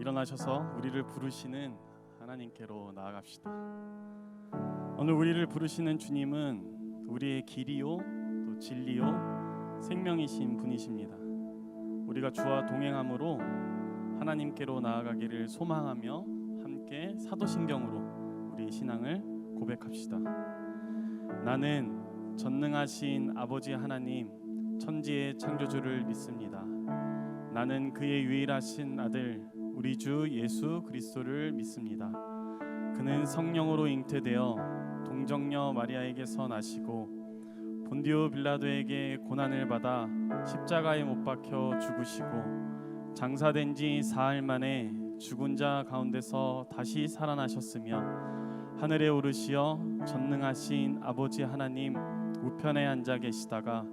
일어나셔서 우리를 부르시는 하나님께로 나아갑시다. 오늘 우리를 부르시는 주님은 우리의 길이요 또 진리요 생명이신 분이십니다. 우리가 주와 동행함으로 하나님께로 나아가기를 소망하며 함께 사도신경으로 우리 신앙을 고백합시다. 나는 전능하신 아버지 하나님 천지의 창조주를 믿습니다. 나는 그의 유일하신 아들 우리 주 예수 그리스도를 믿습니다. 그는 성령으로 잉태되어 동정녀 마리아에게서 나시고 본디오 빌라도에게 고난을 받아 십자가에 못 박혀 죽으시고 장사된 지 사흘 만에 죽은 자 가운데서 다시 살아나셨으며 하늘에 오르시어 전능하신 아버지 하나님 우편에 앉아 계시다가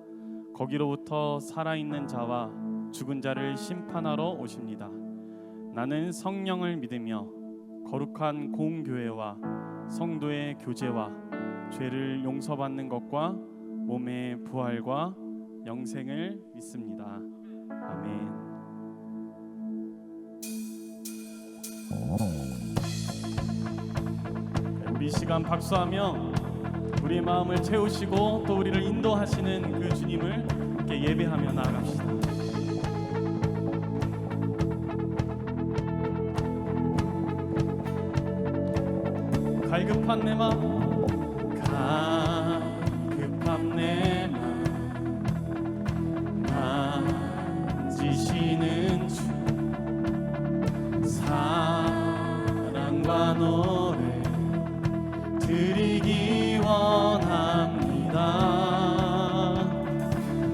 거기로부터 살아있는 자와 죽은 자를 심판하러 오십니다. 나는 성령을 믿으며 거룩한 공교회와 성도의 교제와 죄를 용서받는 것과 몸의 부활과 영생을 믿습니다. 아멘. 우리 시간 박수하며 우리의 마음을 채우시고 또 우리를 인도하시는 그 주님을 함께 예배하며 나아갑시다. 갈급한 내 마음 갈급한 내 마음 만지시는 주 사랑과 노래 드리기 원합니다.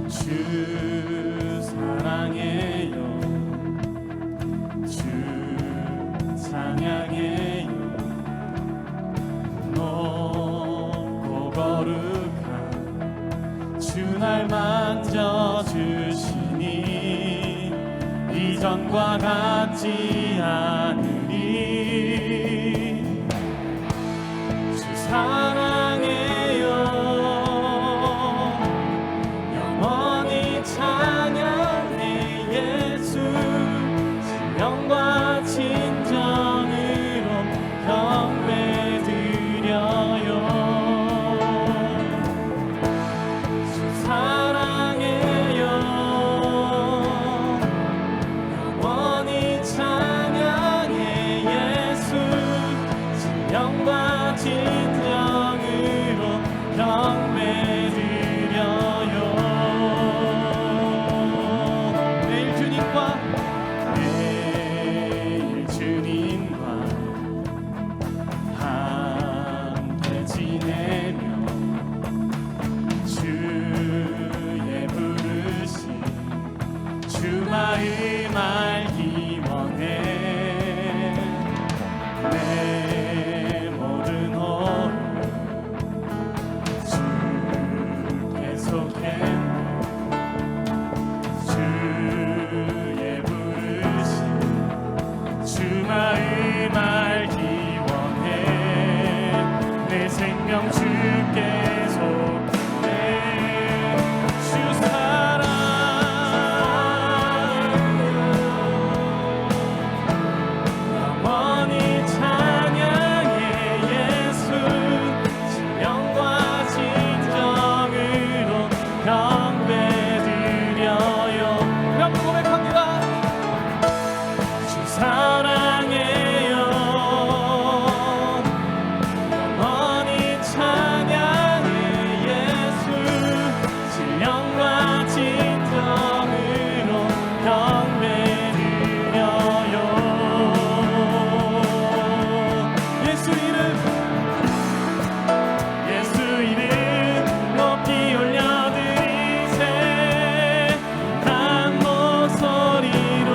주 사랑해요 주 찬양해요 높고 거룩한 주 날 만져주시니 이전과 같지 않으리. 주 사랑해요 영원히 찬양해 예수 신령과 진정으로 경배드려요. 주 사랑해요 영원히 찬양해 예수 신령과 진정으로 경배드려요. 내일 주님과 함께 지내며 주의 부르심 주 마음 알기 원해. 내 모든 오늘 주께 속했네. 주의 부르심 주 마음 알기 원해. 내 생명 주께 속해. 주 사랑 영원히 찬양해 예수 신령과 진정으로 경배드려요. 우리 한번 고백합니다. 주 사랑해요 영원히 찬양해 예수 신령과 진정으로 경배드려요. 예수 이름 높이 올려드리세. 한 목소리로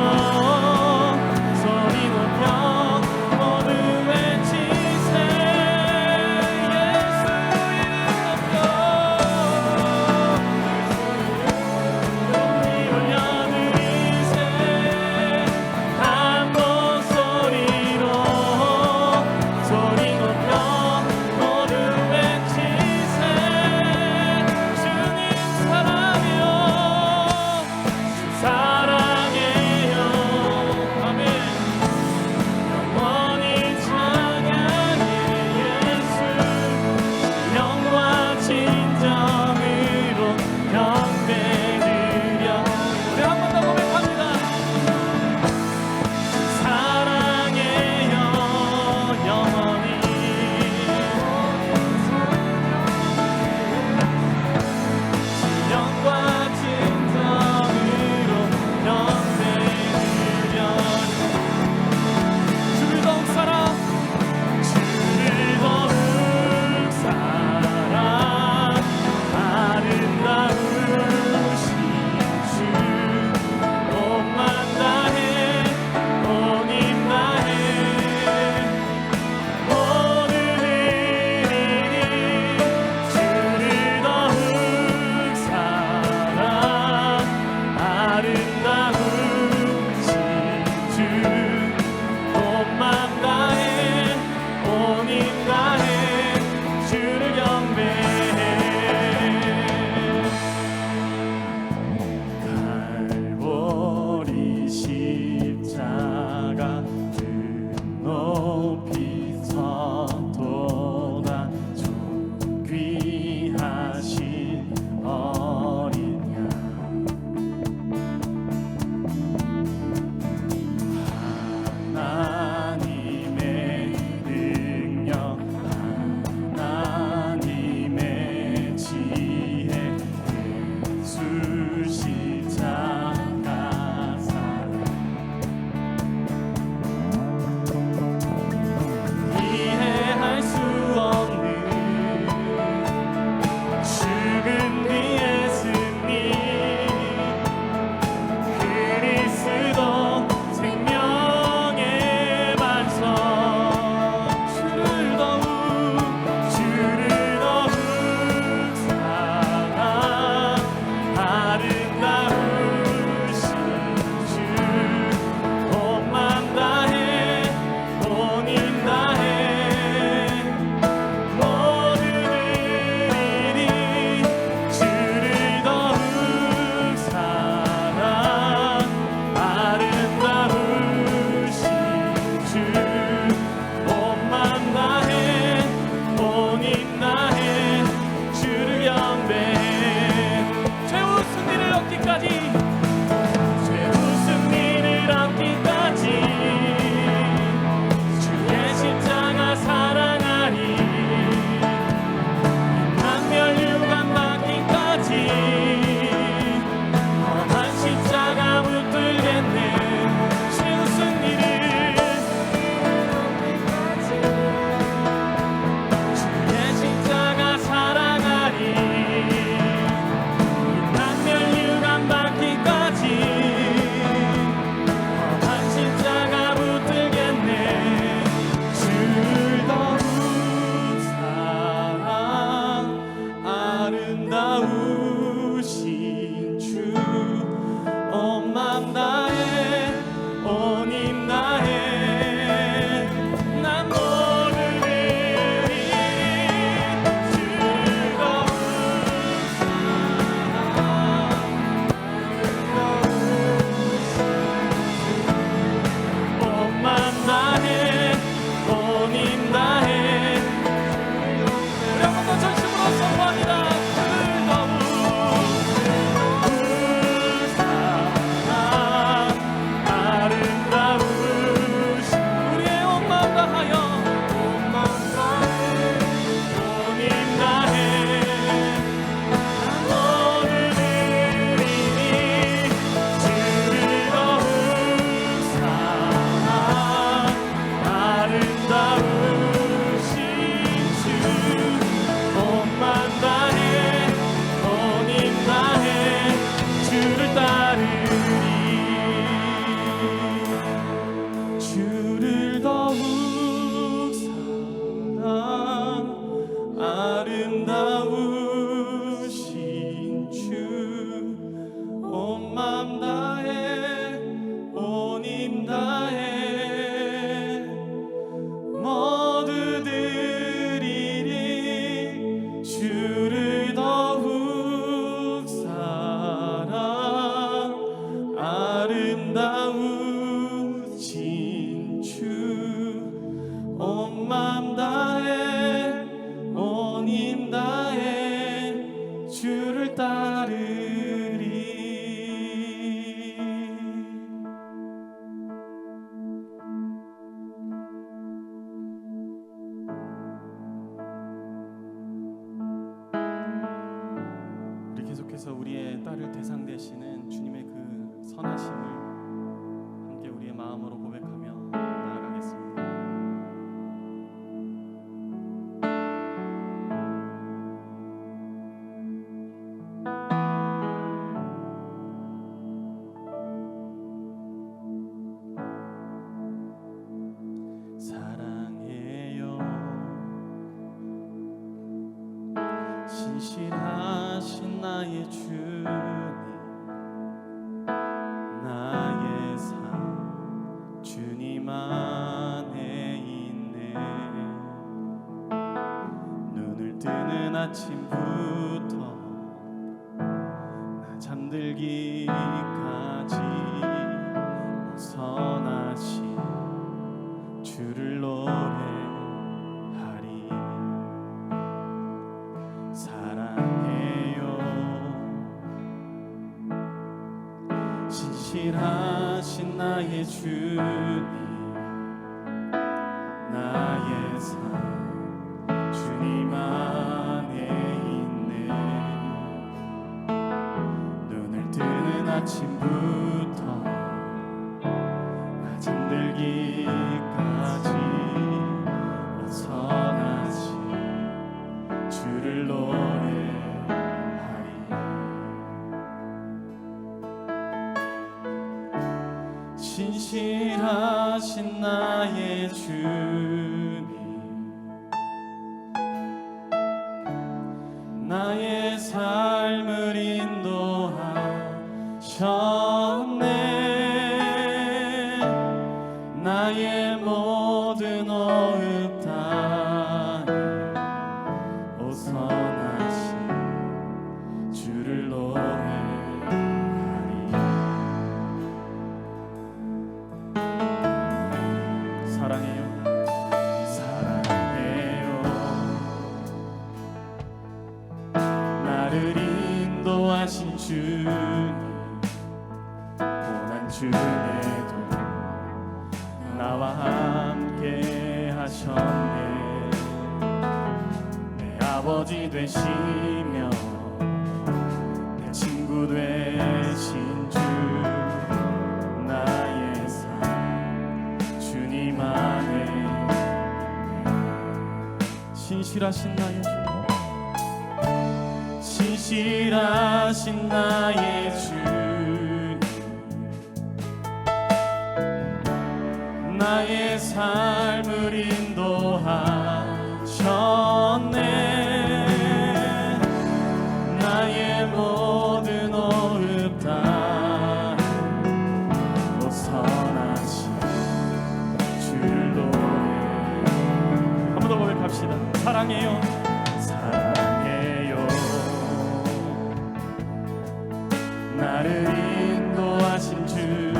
다해 모두 드리리 주를 더욱 사랑 아름다우신 주 온 맘 다해 온 힘 다해 주를 따르리. 우리 계속해서 우리의 따를 대상 되시는 주님의 그 선하심을 함께 우리의 마음으로 고백하며 나아가겠습니다. 사랑해요 신실하신 나의 주님 나의 삶 주님 안에 있네. 눈을 뜨는 아침부터 나 잠들기까지 선하신 주를 노래하리. 사랑해요 신실하신 나의 주님 나의 삶 주님 안에 있네. 눈을 뜨는 아침부터 나 잠들기까지 선하신 주를 노래하리. 신실하신 나의 주님 나의 삶을 인도하셨네. 나의 모든 호흡 다해 오 선하신 주를 노래하리. 사랑해요 사랑해요 나를 인도하신 주님 고난 중에도 나와 함께 하셨네. 내 아버지 되시며 내 친구 되신 주 나의 삶 주님 안에 신실하신 나의 주 신실하신 나의 주님 나의 삶을 인도하셨네. 나의 모든 호흡 다 오 선하신 주를 노래. 한 번 더 고백합시다. 사랑해요 사랑해요 나를 인도하신 주님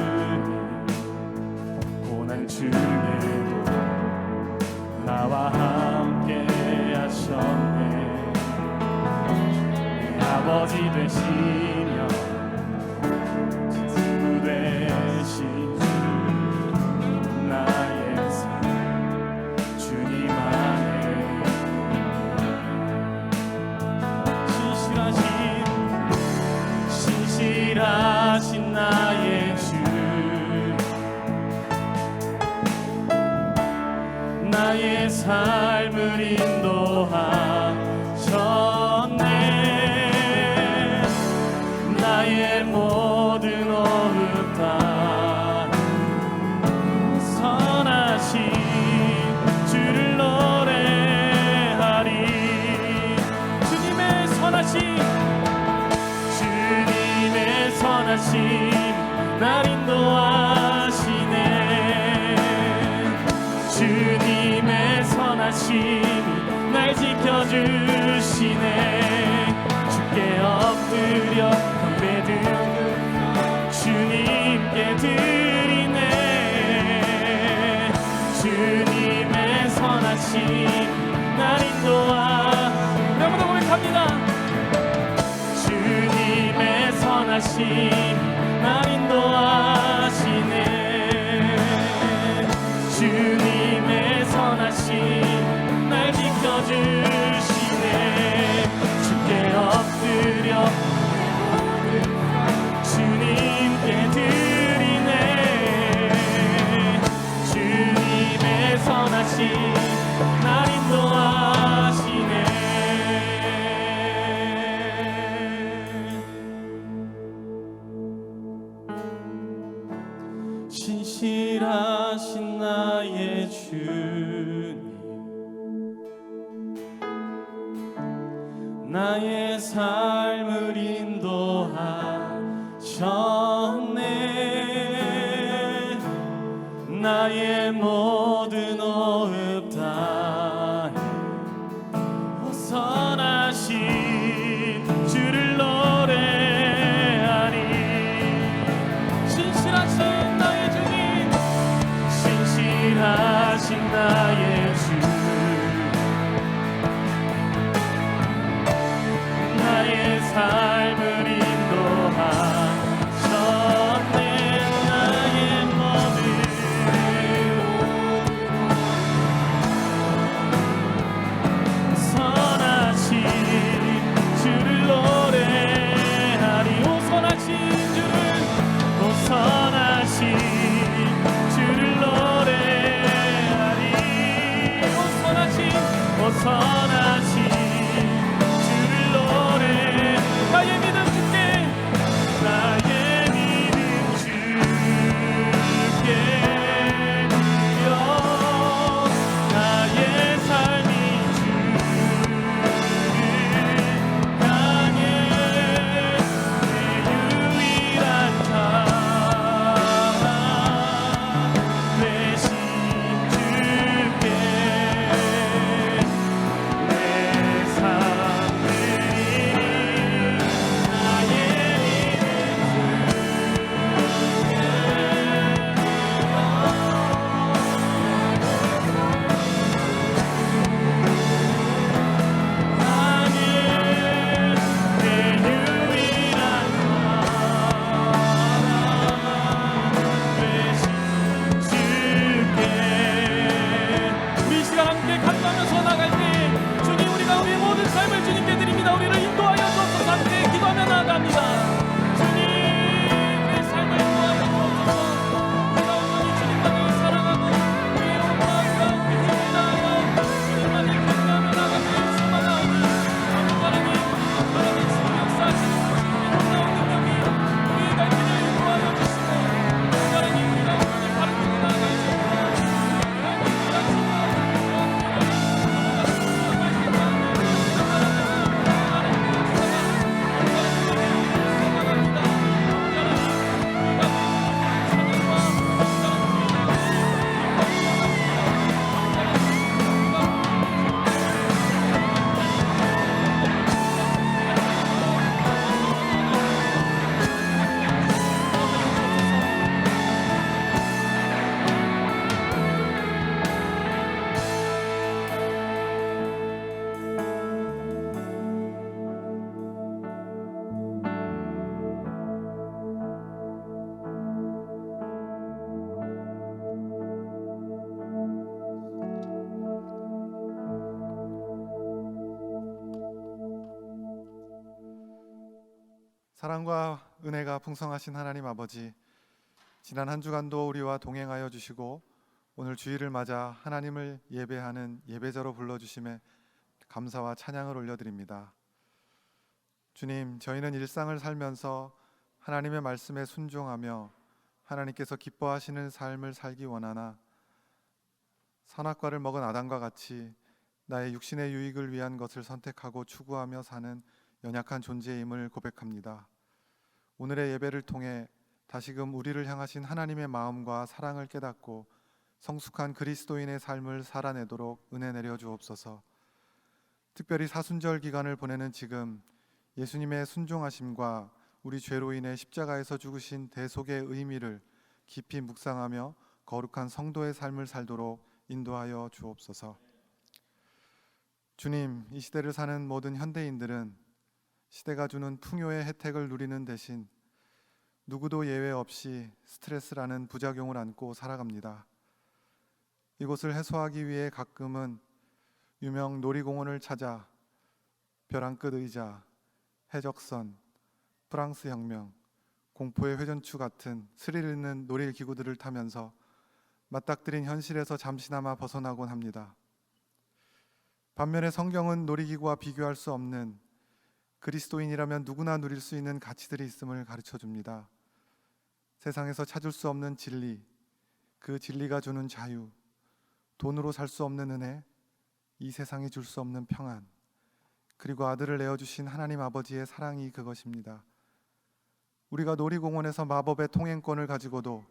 고난 중에도 나와 함께 하셨네. 내 아버지 되시며 친구 되신 주 나의 삶 주님 안에 신실하신 나의 주 나의 삶을 인도하셨네. 나의 모든 호흡 다 선하신 주를 노래하리. 주님의 선하심 날 인도하시네. 선하심이 날 지켜주시네. 주께 엎드려 경배드려 주님께 드리네. 주님의 선하심 날 인도하. 우리 한번 더 고백합니다. 주님의 선하심 날 인도하시네. 주님의 선하심 날 지켜주시네. 주께 엎드려 주님께 드리네. 주님의 선하심 날 인도하시네. 신실하신 나의 주님, 나의 삶을 인도하셨네. 나의 모든 호흡 다해 선하신 주를 노래하리. 신실하신 나의 주님, 신실하신 나의 주, 나의 삶을 인도하셨네. 나의 모든 선하신 주를 노래하리. 오 선하신 주를, 오 선하신 주를 노래하리. 오 선하신, 오 선하신 주를 노래. 나의 믿음 주께, 나의 믿음 주께 드려. 나의 삶이 주를 향해 내 유일한 사랑 되신 주께 내 삶 드리니. 나의 내 유일한 사랑 되신 주께. 우리 이 시간 함께 감사하면서 나갈 때 주님, 우리가 우리의 모든 삶을 주님께 드립니다. 우리를 인도하여 주옵소서. 함께 기도하며 나아갑니다. 주님, 우리의 삶을 인도하여 주옵소서. 우리가 온전히 주님만을 사랑하고 우리의 온 마음과 우리 힘을 다하여 주님만을 기도하며 나가며 일수만하오니 아버지 하나님 지금 역사하시는 주님의 놀라운 능력이 우리의 갈 길을 인도하여 주시고 하나님 우리가 온전히 바른 길을 나아갈 수 있도록 하나님 사랑과 은혜가 풍성하신 하나님 아버지, 지난 한 주간도 우리와 동행하여 주시고 오늘 주일을 맞아 하나님을 예배하는 예배자로 불러주심에 감사와 찬양을 올려드립니다. 주님, 저희는 일상을 살면서 하나님의 말씀에 순종하며 하나님께서 기뻐하시는 삶을 살기 원하나 선악과를 먹은 아담과 같이 나의 육신의 유익을 위한 것을 선택하고 추구하며 사는 연약한 존재임을 고백합니다. 오늘의 예배를 통해 다시금 우리를 향하신 하나님의 마음과 사랑을 깨닫고 성숙한 그리스도인의 삶을 살아내도록 은혜 내려 주옵소서. 특별히 사순절 기간을 보내는 지금 예수님의 순종하심과 우리 죄로 인해 십자가에서 죽으신 대속의 의미를 깊이 묵상하며 거룩한 성도의 삶을 살도록 인도하여 주옵소서. 주님, 이 시대를 사는 모든 현대인들은 시대가 주는 풍요의 혜택을 누리는 대신 누구도 예외 없이 스트레스라는 부작용을 안고 살아갑니다. 이곳을 해소하기 위해 가끔은 유명 놀이공원을 찾아 벼랑 끝 의자, 해적선, 프랑스 혁명, 공포의 회전추 같은 스릴 있는 놀이기구들을 타면서 맞닥뜨린 현실에서 잠시나마 벗어나곤 합니다. 반면에 성경은 놀이기구와 비교할 수 없는 그리스도인이라면 누구나 누릴 수 있는 가치들이 있음을 가르쳐 줍니다. 세상에서 찾을 수 없는 진리, 그 진리가 주는 자유, 돈으로 살 수 없는 은혜, 이 세상이 줄 수 없는 평안, 그리고 아들을 내어주신 하나님 아버지의 사랑이 그것입니다. 우리가 놀이공원에서 마법의 통행권을 가지고도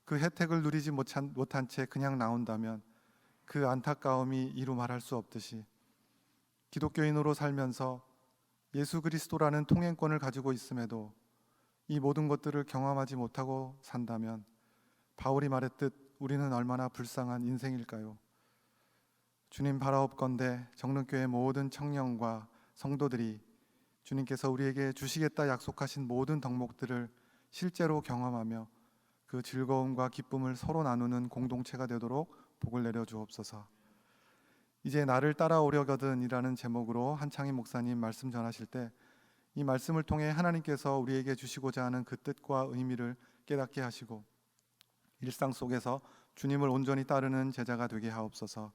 그 혜택을 누리지 못한 채 그냥 나온다면 그 안타까움이 이루 말할 수 없듯이 기독교인으로 살면서 예수 그리스도라는 통행권을 가지고 있음에도 이 모든 것들을 경험하지 못하고 산다면 바울이 말했듯 우리는 얼마나 불쌍한 인생일까요? 주님 바라옵건대 정릉교회 모든 청년과 성도들이 주님께서 우리에게 주시겠다 약속하신 모든 덕목들을 실제로 경험하며 그 즐거움과 기쁨을 서로 나누는 공동체가 되도록 복을 내려 주옵소서. 이제 나를 따라오려거든이라는 제목으로 한창희 목사님 말씀 전하실 때 이 말씀을 통해 하나님께서 우리에게 주시고자 하는 그 뜻과 의미를 깨닫게 하시고 일상 속에서 주님을 온전히 따르는 제자가 되게 하옵소서.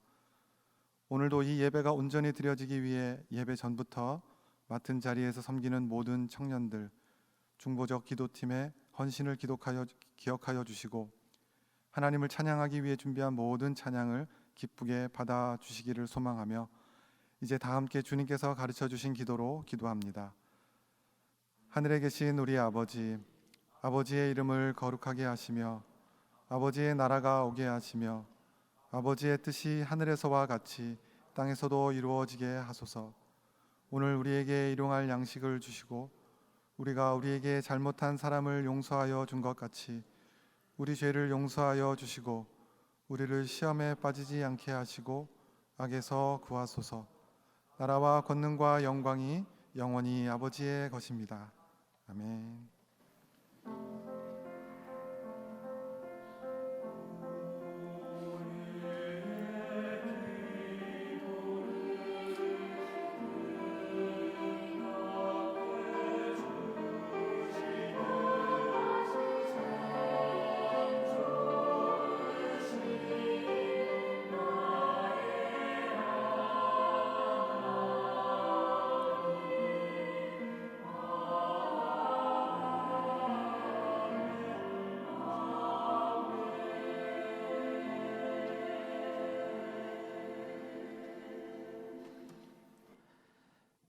오늘도 이 예배가 온전히 드려지기 위해 예배 전부터 맡은 자리에서 섬기는 모든 청년들, 중보적 기도팀의 헌신을 기억하여 주시고 하나님을 찬양하기 위해 준비한 모든 찬양을 기쁘게 받아주시기를 소망하며 이제 다 함께 주님께서 가르쳐 주신 기도로 기도합니다. 하늘에 계신 우리 아버지, 아버지의 이름을 거룩하게 하시며 아버지의 나라가 오게 하시며 아버지의 뜻이 하늘에서와 같이 땅에서도 이루어지게 하소서. 오늘 우리에게 일용할 양식을 주시고 우리가 우리에게 잘못한 사람을 용서하여 준 것 같이 우리 죄를 용서하여 주시고 우리를 시험에 빠지지 않게 하시고 악에서 구하소서. 나라와 권능과 영광이 영원히 아버지의 것입니다. 아멘.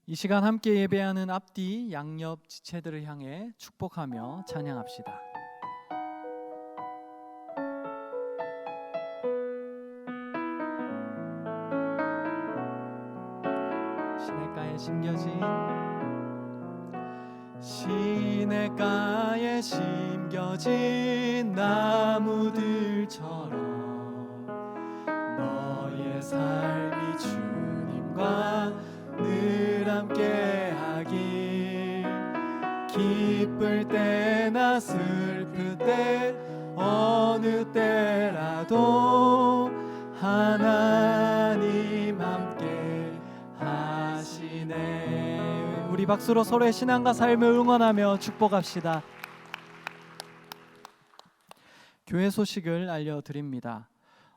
이 시간 함께 예배하는 앞뒤 양옆 지체들을 향해 축복하며 찬양합시다. 시냇가에 심겨진 나무들처럼 너의 삶이 주님과 늘 함께하길 기쁠 때나 슬플 때 어느 때라도 하나님 함께 하시네. 우리 박수로 서로의 신앙과 삶을 응원하며 축복합시다. 교회 소식을 알려드립니다.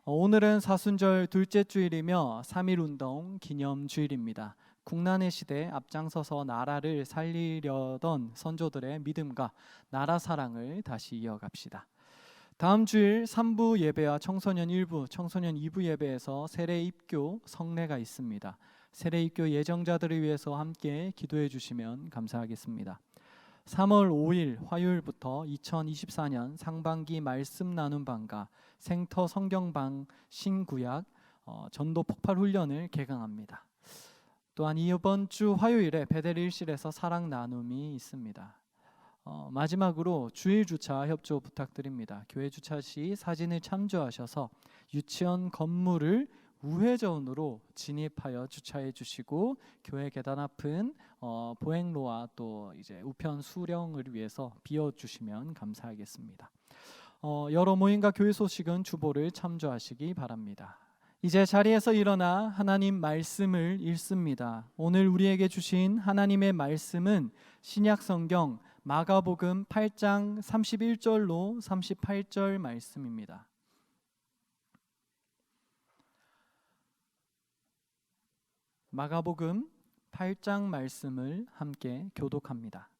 오늘은 사순절 둘째 주일이며 3.1운동 기념주일입니다. 국난의 시대에 앞장서서 나라를 살리려던 선조들의 믿음과 나라 사랑을 다시 이어갑시다. 다음 주일 3부 예배와 청소년 1부, 청소년 2부 예배에서 세례 입교 성례가 있습니다. 세례 입교 예정자들을 위해서 함께 기도해 주시면 감사하겠습니다. 3월 5일 화요일부터 2024년 상반기 말씀 나눔 방과 생터 성경방 신구약 전도 폭발 훈련을 개강합니다. 또한 이번 주 화요일에 베델 1실에서 사랑 나눔이 있습니다. 마지막으로 주일 주차 협조 부탁드립니다. 교회 주차 시 사진을 참조하셔서 유치원 건물을 우회전으로 진입하여 주차해 주시고 교회 계단 앞은 보행로와 또 이제 우편 수령을 위해서 비워 주시면 감사하겠습니다. 여러 모임과 교회 소식은 주보를 참조하시기 바랍니다. 이제 자리에서 일어나 하나님 말씀을 읽습니다. 오늘 우리에게 주신 하나님의 말씀은 신약 성경 마가복음 8장 31절로 38절 말씀입니다. 마가복음 8장 말씀을 함께 교독합니다.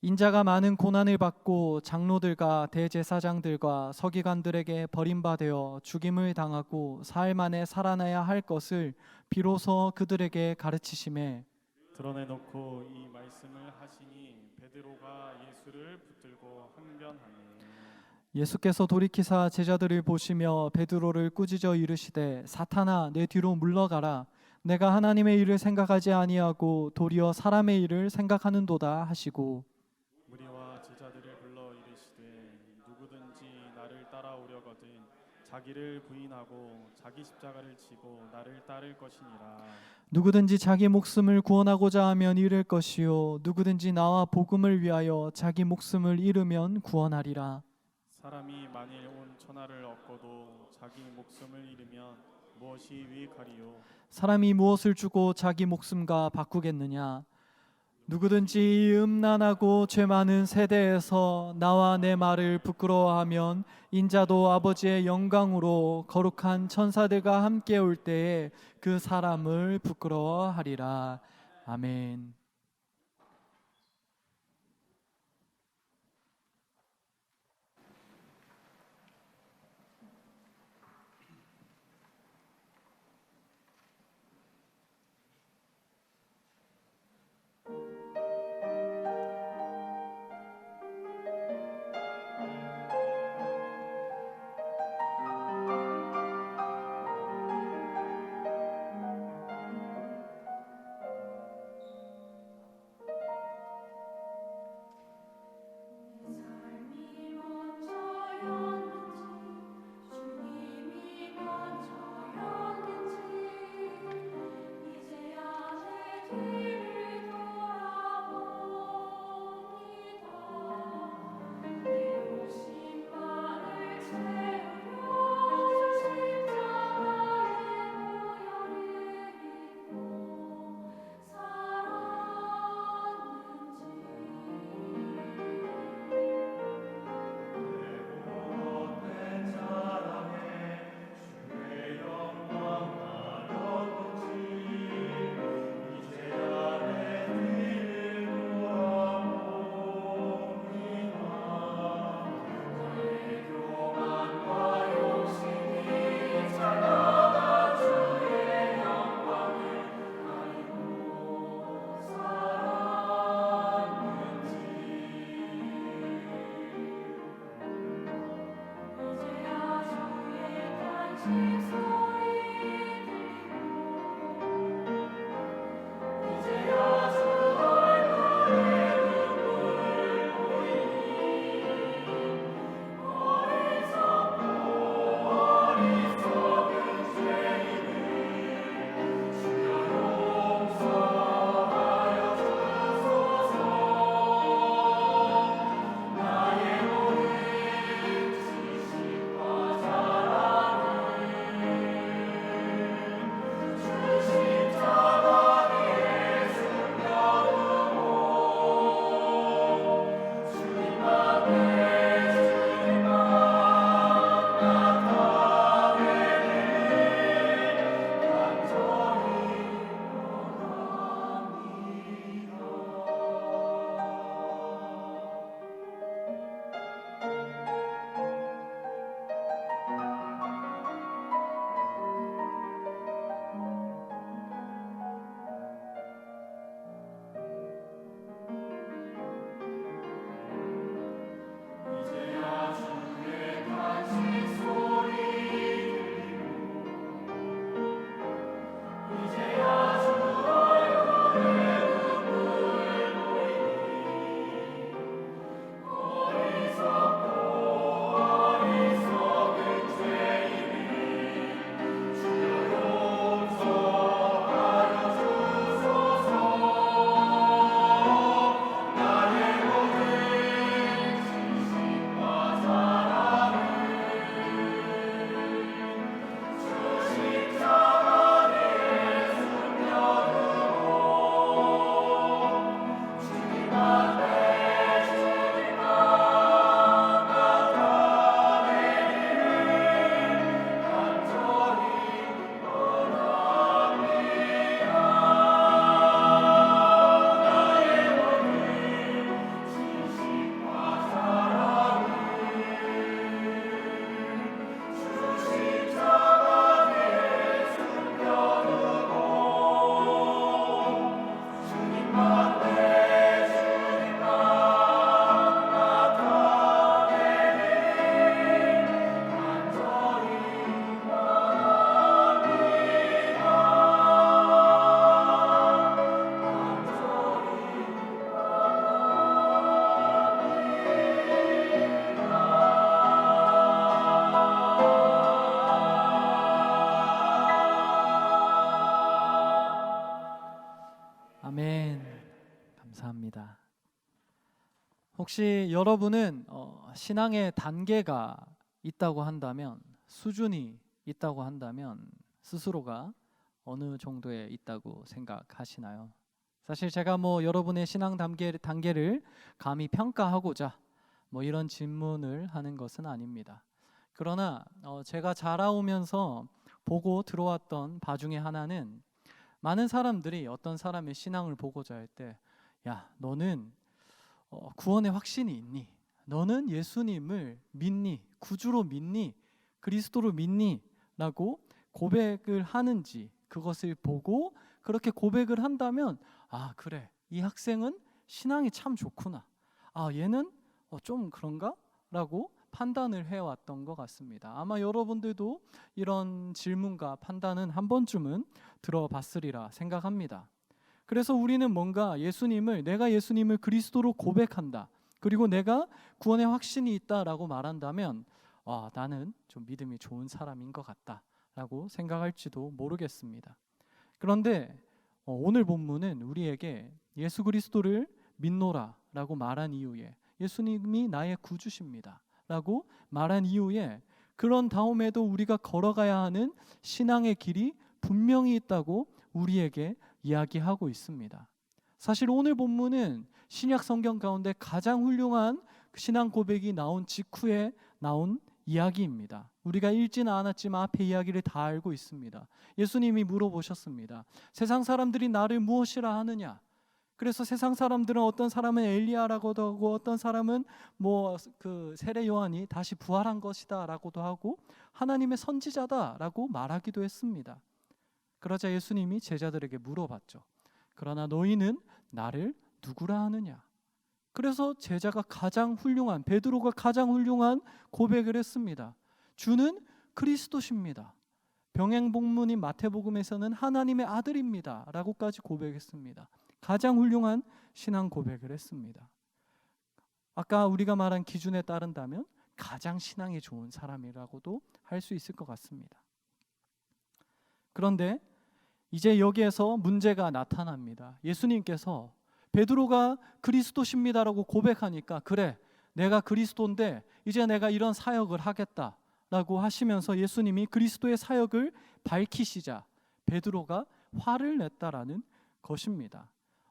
인자가 많은 고난을 받고 장로들과 대제사장들과 서기관들에게 버림받아 죽임을 당하고 사흘 만에 살아나야 할 것을 비로소 그들에게 가르치시매 드러내놓고 이 말씀을 하시니 베드로가 예수를 붙들고 항변하니 예수께서 돌이키사 제자들을 보시며 베드로를 꾸짖어 이르시되 사탄아 내 뒤로 물러가라 내가 하나님의 일을 생각하지 아니하고 도리어 사람의 일을 생각하는도다 하시고 무리와 제자들을 불러 이르시되 누구든지 나를 따라오려거든 자기를 부인하고 자기 십자가를 지고 나를 따를 것이니라. 누구든지 자기 목숨을 구원하고자 하면 잃을 것이요 누구든지 나와 복음을 위하여 자기 목숨을 잃으면 구원하리라. 사람이 만일 온 천하를 얻고도 자기 목숨을 잃으면 무엇이 유익하리요? 사람이 무엇을 주고 자기 목숨과 바꾸겠느냐? 누구든지 이 음란하고 죄 많은 세대에서 나와 내 말을 부끄러워하면 인자도 아버지의 영광으로 거룩한 천사들과 함께 올 때에 그 사람을 부끄러워하리라. 아멘. 혹시 여러분은 신앙의 단계가 있다고 한다면, 수준이 있다고 한다면 스스로가 어느 정도에 있다고 생각하시나요? 사실 제가 여러분의 신앙 단계를 감히 평가하고자 이런 질문을 하는 것은 아닙니다. 그러나 제가 자라오면서 보고 들어왔던 바 중에 하나는, 많은 사람들이 어떤 사람의 신앙을 보고자 할 때, 야, 너는 구원의 확신이 있니? 너는 예수님을 믿니? 구주로 믿니? 그리스도로 믿니? 라고 고백을 하는지, 그것을 보고 그렇게 고백을 한다면, 아, 그래, 이 학생은 신앙이 참 좋구나, 아, 얘는 좀 그런가? 라고 판단을 해왔던 것 같습니다. 아마 여러분들도 이런 질문과 판단은 한 번쯤은 들어봤으리라 생각합니다. 그래서 우리는 뭔가 내가 예수님을 그리스도로 고백한다, 그리고 내가 구원의 확신이 있다라고 말한다면, 나는 좀 믿음이 좋은 사람인 것 같다 라고 생각할지도 모르겠습니다. 그런데 오늘 본문은 우리에게 예수 그리스도를 믿노라 라고 말한 이후에, 예수님이 나의 구주십니다 라고 말한 이후에, 그런 다음에도 우리가 걸어가야 하는 신앙의 길이 분명히 있다고 우리에게 이야기하고 있습니다. 사실 오늘 본문은 신약 성경 가운데 가장 훌륭한 신앙 고백이 나온 직후에 나온 이야기입니다. 우리가 읽지는 않았지만 앞에 이야기를 다 알고 있습니다. 예수님이 물어보셨습니다. 세상 사람들이 나를 무엇이라 하느냐? 그래서 세상 사람들은, 어떤 사람은 엘리야라고도 하고, 어떤 사람은 그 세례 요한이 다시 부활한 것이다라고도 하고, 하나님의 선지자다라고 말하기도 했습니다. 그러자 예수님이 제자들에게 물어봤죠. 그러나 너희는 나를 누구라 하느냐? 그래서 제자가 베드로가 가장 훌륭한 고백을 했습니다. 주는 그리스도십니다. 병행복문인 마태복음에서는 하나님의 아들입니다 라고까지 고백했습니다. 가장 훌륭한 신앙 고백을 했습니다. 아까 우리가 말한 기준에 따른다면 가장 신앙이 좋은 사람이라고도 할 수 있을 것 같습니다. 그런데 이제 여기에서 문제가 나타납니다. 예수님께서 베드로가 그리스도십니다라고 고백하니까, 그래, 내가 그리스도인데 이제 내가 이런 사역을 하겠다라고 하시면서 예수님이 그리스도의 사역을 밝히시자 베드로가 화를 냈다라는 것입니다.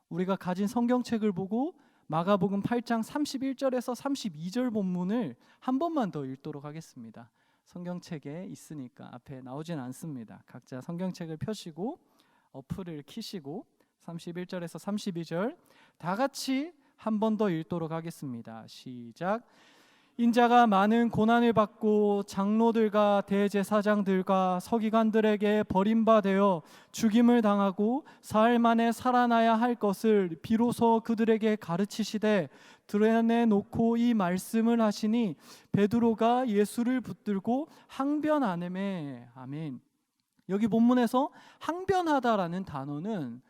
우리가 가진 성경책을 보고 마가복음 8장 31절에서 32절 본문을 한 번만 더 읽도록 하겠습니다. 성경책에 있으니까 앞에 나오진 않습니다. 각자 성경책을 펴시고 어플을 켜시고 31절에서 32절 다 같이 한 번 더 읽도록 하겠습니다. 시작. 인자가 많은 고난을 받고 장로들과 대제사장들과 서기관들에게 버림받아 죽임을 당하고 사흘 만에 살아나야 할 것을 비로소 그들에게 가르치시되 드러내놓고 이 말씀을 하시니, 베드로가 예수를 붙들고 항변하네매. 아멘. 여기 본문에서 항변하다라는 단어는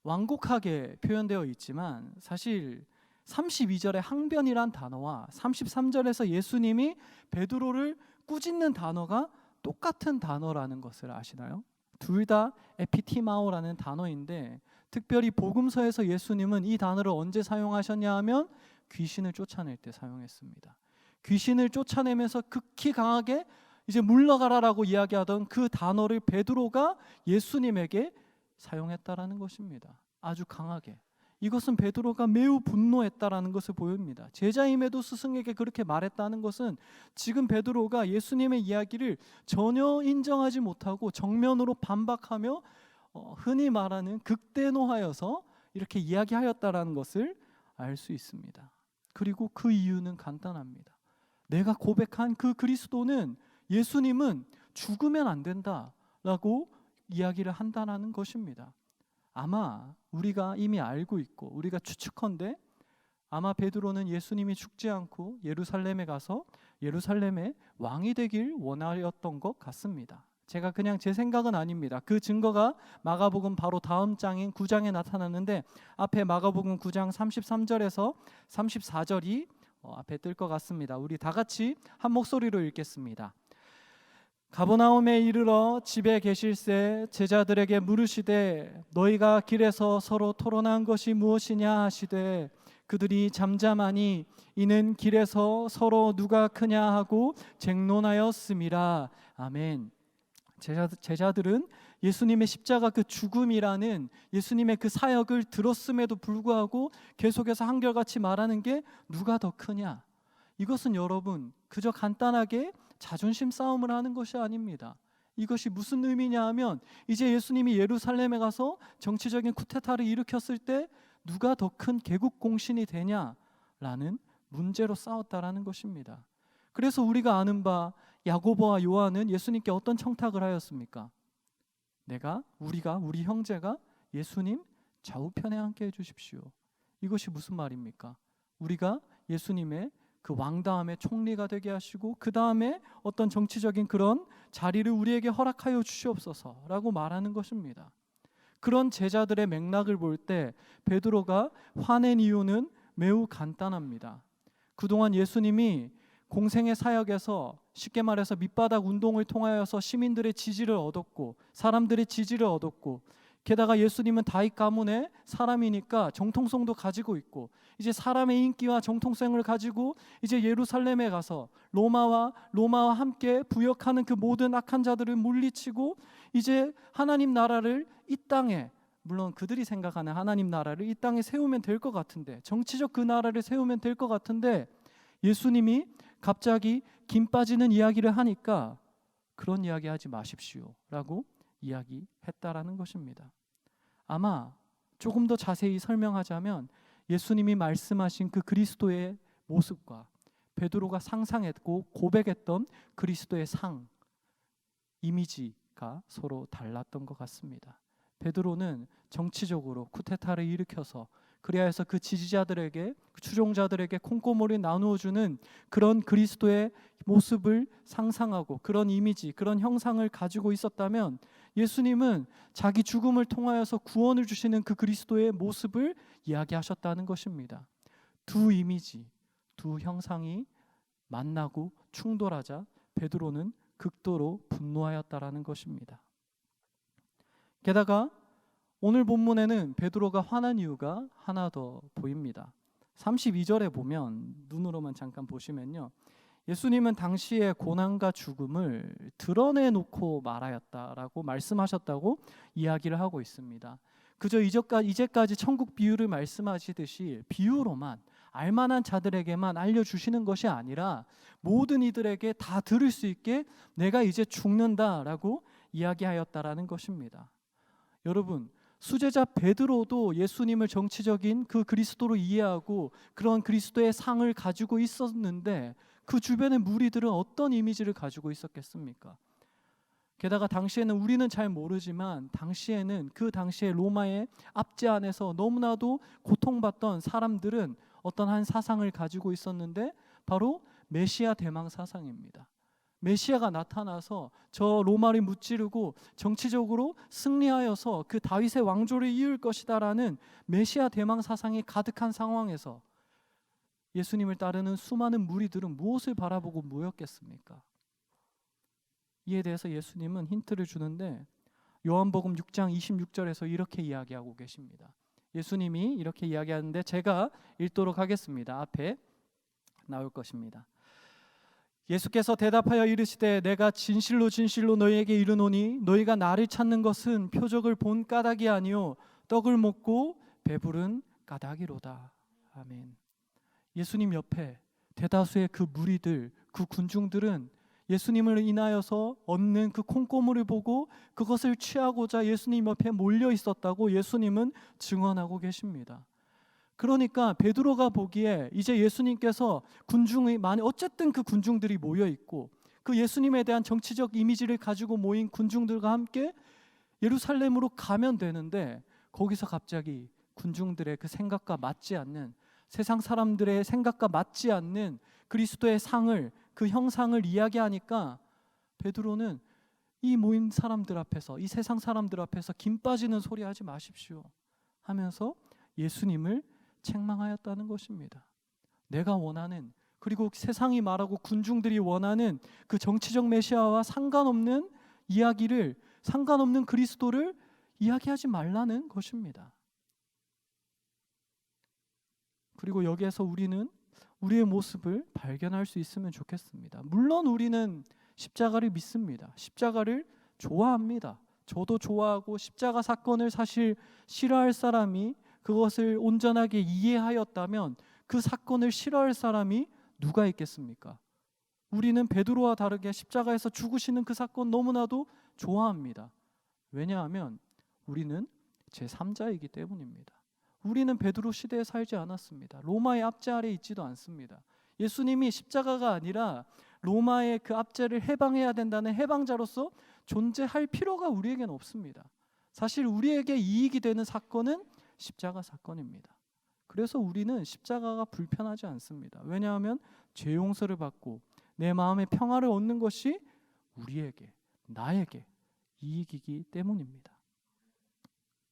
완곡하게 표현되어 있지만, 사실 32절의 항변이란 단어와 33절에서 예수님이 베드로를 꾸짖는 단어가 똑같은 단어라는 것을 아시나요? 둘 다 에피티마오라는 단어인데, 특별히 복음서에서 예수님은 이 단어를 언제 사용하셨냐 하면 귀신을 쫓아낼 때 사용했습니다. 귀신을 쫓아내면서 극히 강하게 이제 물러가라라고 이야기하던 그 단어를 베드로가 예수님에게 사용했다라는 것입니다. 아주 강하게. 이것은 베드로가 매우 분노했다라는 것을 보입니다. 제자임에도 스승에게 그렇게 말했다는 것은, 지금 베드로가 예수님의 이야기를 전혀 인정하지 못하고 정면으로 반박하며 흔히 말하는 극대노하여서 이렇게 이야기하였다라는 것을 알 수 있습니다. 그리고 그 이유는 간단합니다. 내가 고백한 그 그리스도는, 예수님은 죽으면 안 된다라고 이야기를 한다는 것입니다. 아마 우리가 이미 알고 있고 우리가 추측컨대, 아마 베드로는 예수님이 죽지 않고 예루살렘에 가서 예루살렘의 왕이 되길 원하였던 것 같습니다. 제가 그냥 제 생각은 아닙니다. 그 증거가 마가복음 바로 다음 장인 9장에 나타나는데, 앞에 마가복음 9장 33절에서 34절이 앞에 뜰 것 같습니다. 우리 다 같이 한 목소리로 읽겠습니다. 가버나움에 이르러 집에 계실새 제자들에게 물으시되, 너희가 길에서 서로 토론한 것이 무엇이냐 하시되, 그들이 잠잠하니 이는 길에서 서로 누가 크냐 하고 쟁론하였음이라. 아멘. 제자들은 예수님의 십자가 그 죽음이라는 예수님의 그 사역을 들었음에도 불구하고 계속해서 한결같이 말하는 게 누가 더 크냐. 이것은 여러분 그저 간단하게 자존심 싸움을 하는 것이 아닙니다. 이것이 무슨 의미냐 하면 이제 예수님이 예루살렘에 가서 정치적인 쿠데타를 일으켰을 때 누가 더 큰 개국 공신이 되냐라는 문제로 싸웠다라는 것입니다. 그래서 우리가 아는 바 야고보와 요한은 예수님께 어떤 청탁을 하였습니까? 우리 형제가 예수님 좌우편에 앉게 해주십시오. 이것이 무슨 말입니까? 우리가 예수님의 그 왕다음에 총리가 되게 하시고 그 다음에 어떤 정치적인 그런 자리를 우리에게 허락하여 주시옵소서라고 말하는 것입니다. 그런 제자들의 맥락을 볼 때 베드로가 화낸 이유는 매우 간단합니다. 그동안 예수님이 공생의 사역에서 쉽게 말해서 밑바닥 운동을 통하여서 시민들의 지지를 얻었고 사람들의 지지를 얻었고 게다가 예수님은 다윗 가문의 사람이니까 정통성도 가지고 있고 이제 사람의 인기와 정통성을 가지고 이제 예루살렘에 가서 로마와 함께 부역하는 그 모든 악한 자들을 물리치고 이제 하나님 나라를 이 땅에, 물론 그들이 생각하는 하나님 나라를 이 땅에 세우면 될 것 같은데, 정치적 그 나라를 세우면 될 것 같은데 예수님이 갑자기 김 빠지는 이야기를 하니까 그런 이야기 하지 마십시오 라고 이야기했다라는 것입니다. 아마 조금 더 자세히 설명하자면 예수님이 말씀하신 그 그리스도의 모습과 베드로가 상상했고 고백했던 그리스도의 상, 이미지가 서로 달랐던 것 같습니다. 베드로는 정치적으로 쿠데타를 일으켜서 그래야 해서 그 지지자들에게, 그 추종자들에게 콩고물을 나누어주는 그런 그리스도의 모습을 상상하고 그런 이미지, 그런 형상을 가지고 있었다면 예수님은 자기 죽음을 통하여서 구원을 주시는 그 그리스도의 모습을 이야기하셨다는 것입니다. 두 이미지, 두 형상이 만나고 충돌하자 베드로는 극도로 분노하였다라는 것입니다. 게다가 오늘 본문에는 베드로가 화난 이유가 하나 더 보입니다. 32절에 보면 눈으로만 잠깐 보시면요. 예수님은 당시의 고난과 죽음을 드러내놓고 말하였다라고 말씀하셨다고 이야기를 하고 있습니다. 그저 이제까지 천국 비유를 말씀하시듯이 비유로만 알만한 자들에게만 알려주시는 것이 아니라 모든 이들에게 다 들을 수 있게 내가 이제 죽는다라고 이야기하였다라는 것입니다. 여러분, 수제자 베드로도 예수님을 정치적인 그 그리스도로 이해하고 그런 그리스도의 상을 가지고 있었는데 그 주변의 무리들은 어떤 이미지를 가지고 있었겠습니까? 게다가 당시에는 우리는 잘 모르지만 당시에는 그 당시에 로마의 압제 안에서 너무나도 고통받던 사람들은 어떤 한 사상을 가지고 있었는데 바로 메시아 대망 사상입니다. 메시아가 나타나서 저 로마를 무찌르고 정치적으로 승리하여서 그 다윗의 왕조를 이을 것이다라는 메시아 대망 사상이 가득한 상황에서 예수님을 따르는 수많은 무리들은 무엇을 바라보고 모였겠습니까? 이에 대해서 예수님은 힌트를 주는데 요한복음 6장 26절에서 이렇게 이야기하고 계십니다. 예수님이 이렇게 이야기하는데 제가 읽도록 하겠습니다. 앞에 나올 것입니다. 예수께서 대답하여 이르시되 내가 진실로 진실로 너희에게 이르노니 너희가 나를 찾는 것은 표적을 본 까닭이 아니요 떡을 먹고 배부른 까닭이로다. 아멘. 예수님 옆에 대다수의 그 무리들, 그 군중들은 예수님을 인하여서 얻는 그 콩고물을 보고 그것을 취하고자 예수님 옆에 몰려 있었다고 예수님은 증언하고 계십니다. 그러니까 베드로가 보기에 이제 예수님께서 군중이 어쨌든 그 군중들이 모여 있고 그 예수님에 대한 정치적 이미지를 가지고 모인 군중들과 함께 예루살렘으로 가면 되는데 거기서 갑자기 군중들의 그 생각과 맞지 않는, 세상 사람들의 생각과 맞지 않는 그리스도의 상을, 그 형상을 이야기하니까 베드로는 이 모인 사람들 앞에서, 이 세상 사람들 앞에서 김 빠지는 소리 하지 마십시오 하면서 예수님을 책망하였다는 것입니다. 내가 원하는, 그리고 세상이 말하고 군중들이 원하는 그 정치적 메시아와 상관없는 이야기를, 상관없는 그리스도를 이야기하지 말라는 것입니다. 그리고 여기에서 우리는 우리의 모습을 발견할 수 있으면 좋겠습니다. 물론 우리는 십자가를 믿습니다. 십자가를 좋아합니다. 저도 좋아하고 십자가 사건을 사실 싫어할 사람이 그것을 온전하게 이해하였다면 그 사건을 싫어할 사람이 누가 있겠습니까? 우리는 베드로와 다르게 십자가에서 죽으시는 그 사건 너무나도 좋아합니다. 왜냐하면 우리는 제3자이기 때문입니다. 우리는 베드로 시대에 살지 않았습니다. 로마의 압제 아래 있지도 않습니다. 예수님이 십자가가 아니라 로마의 그 압제를 해방해야 된다는 해방자로서 존재할 필요가 우리에게는 없습니다. 사실 우리에게 이익이 되는 사건은 십자가 사건입니다. 그래서 우리는 십자가가 불편하지 않습니다. 왜냐하면 죄 용서를 받고 내 마음의 평화를 얻는 것이 우리에게, 나에게 이익이기 때문입니다.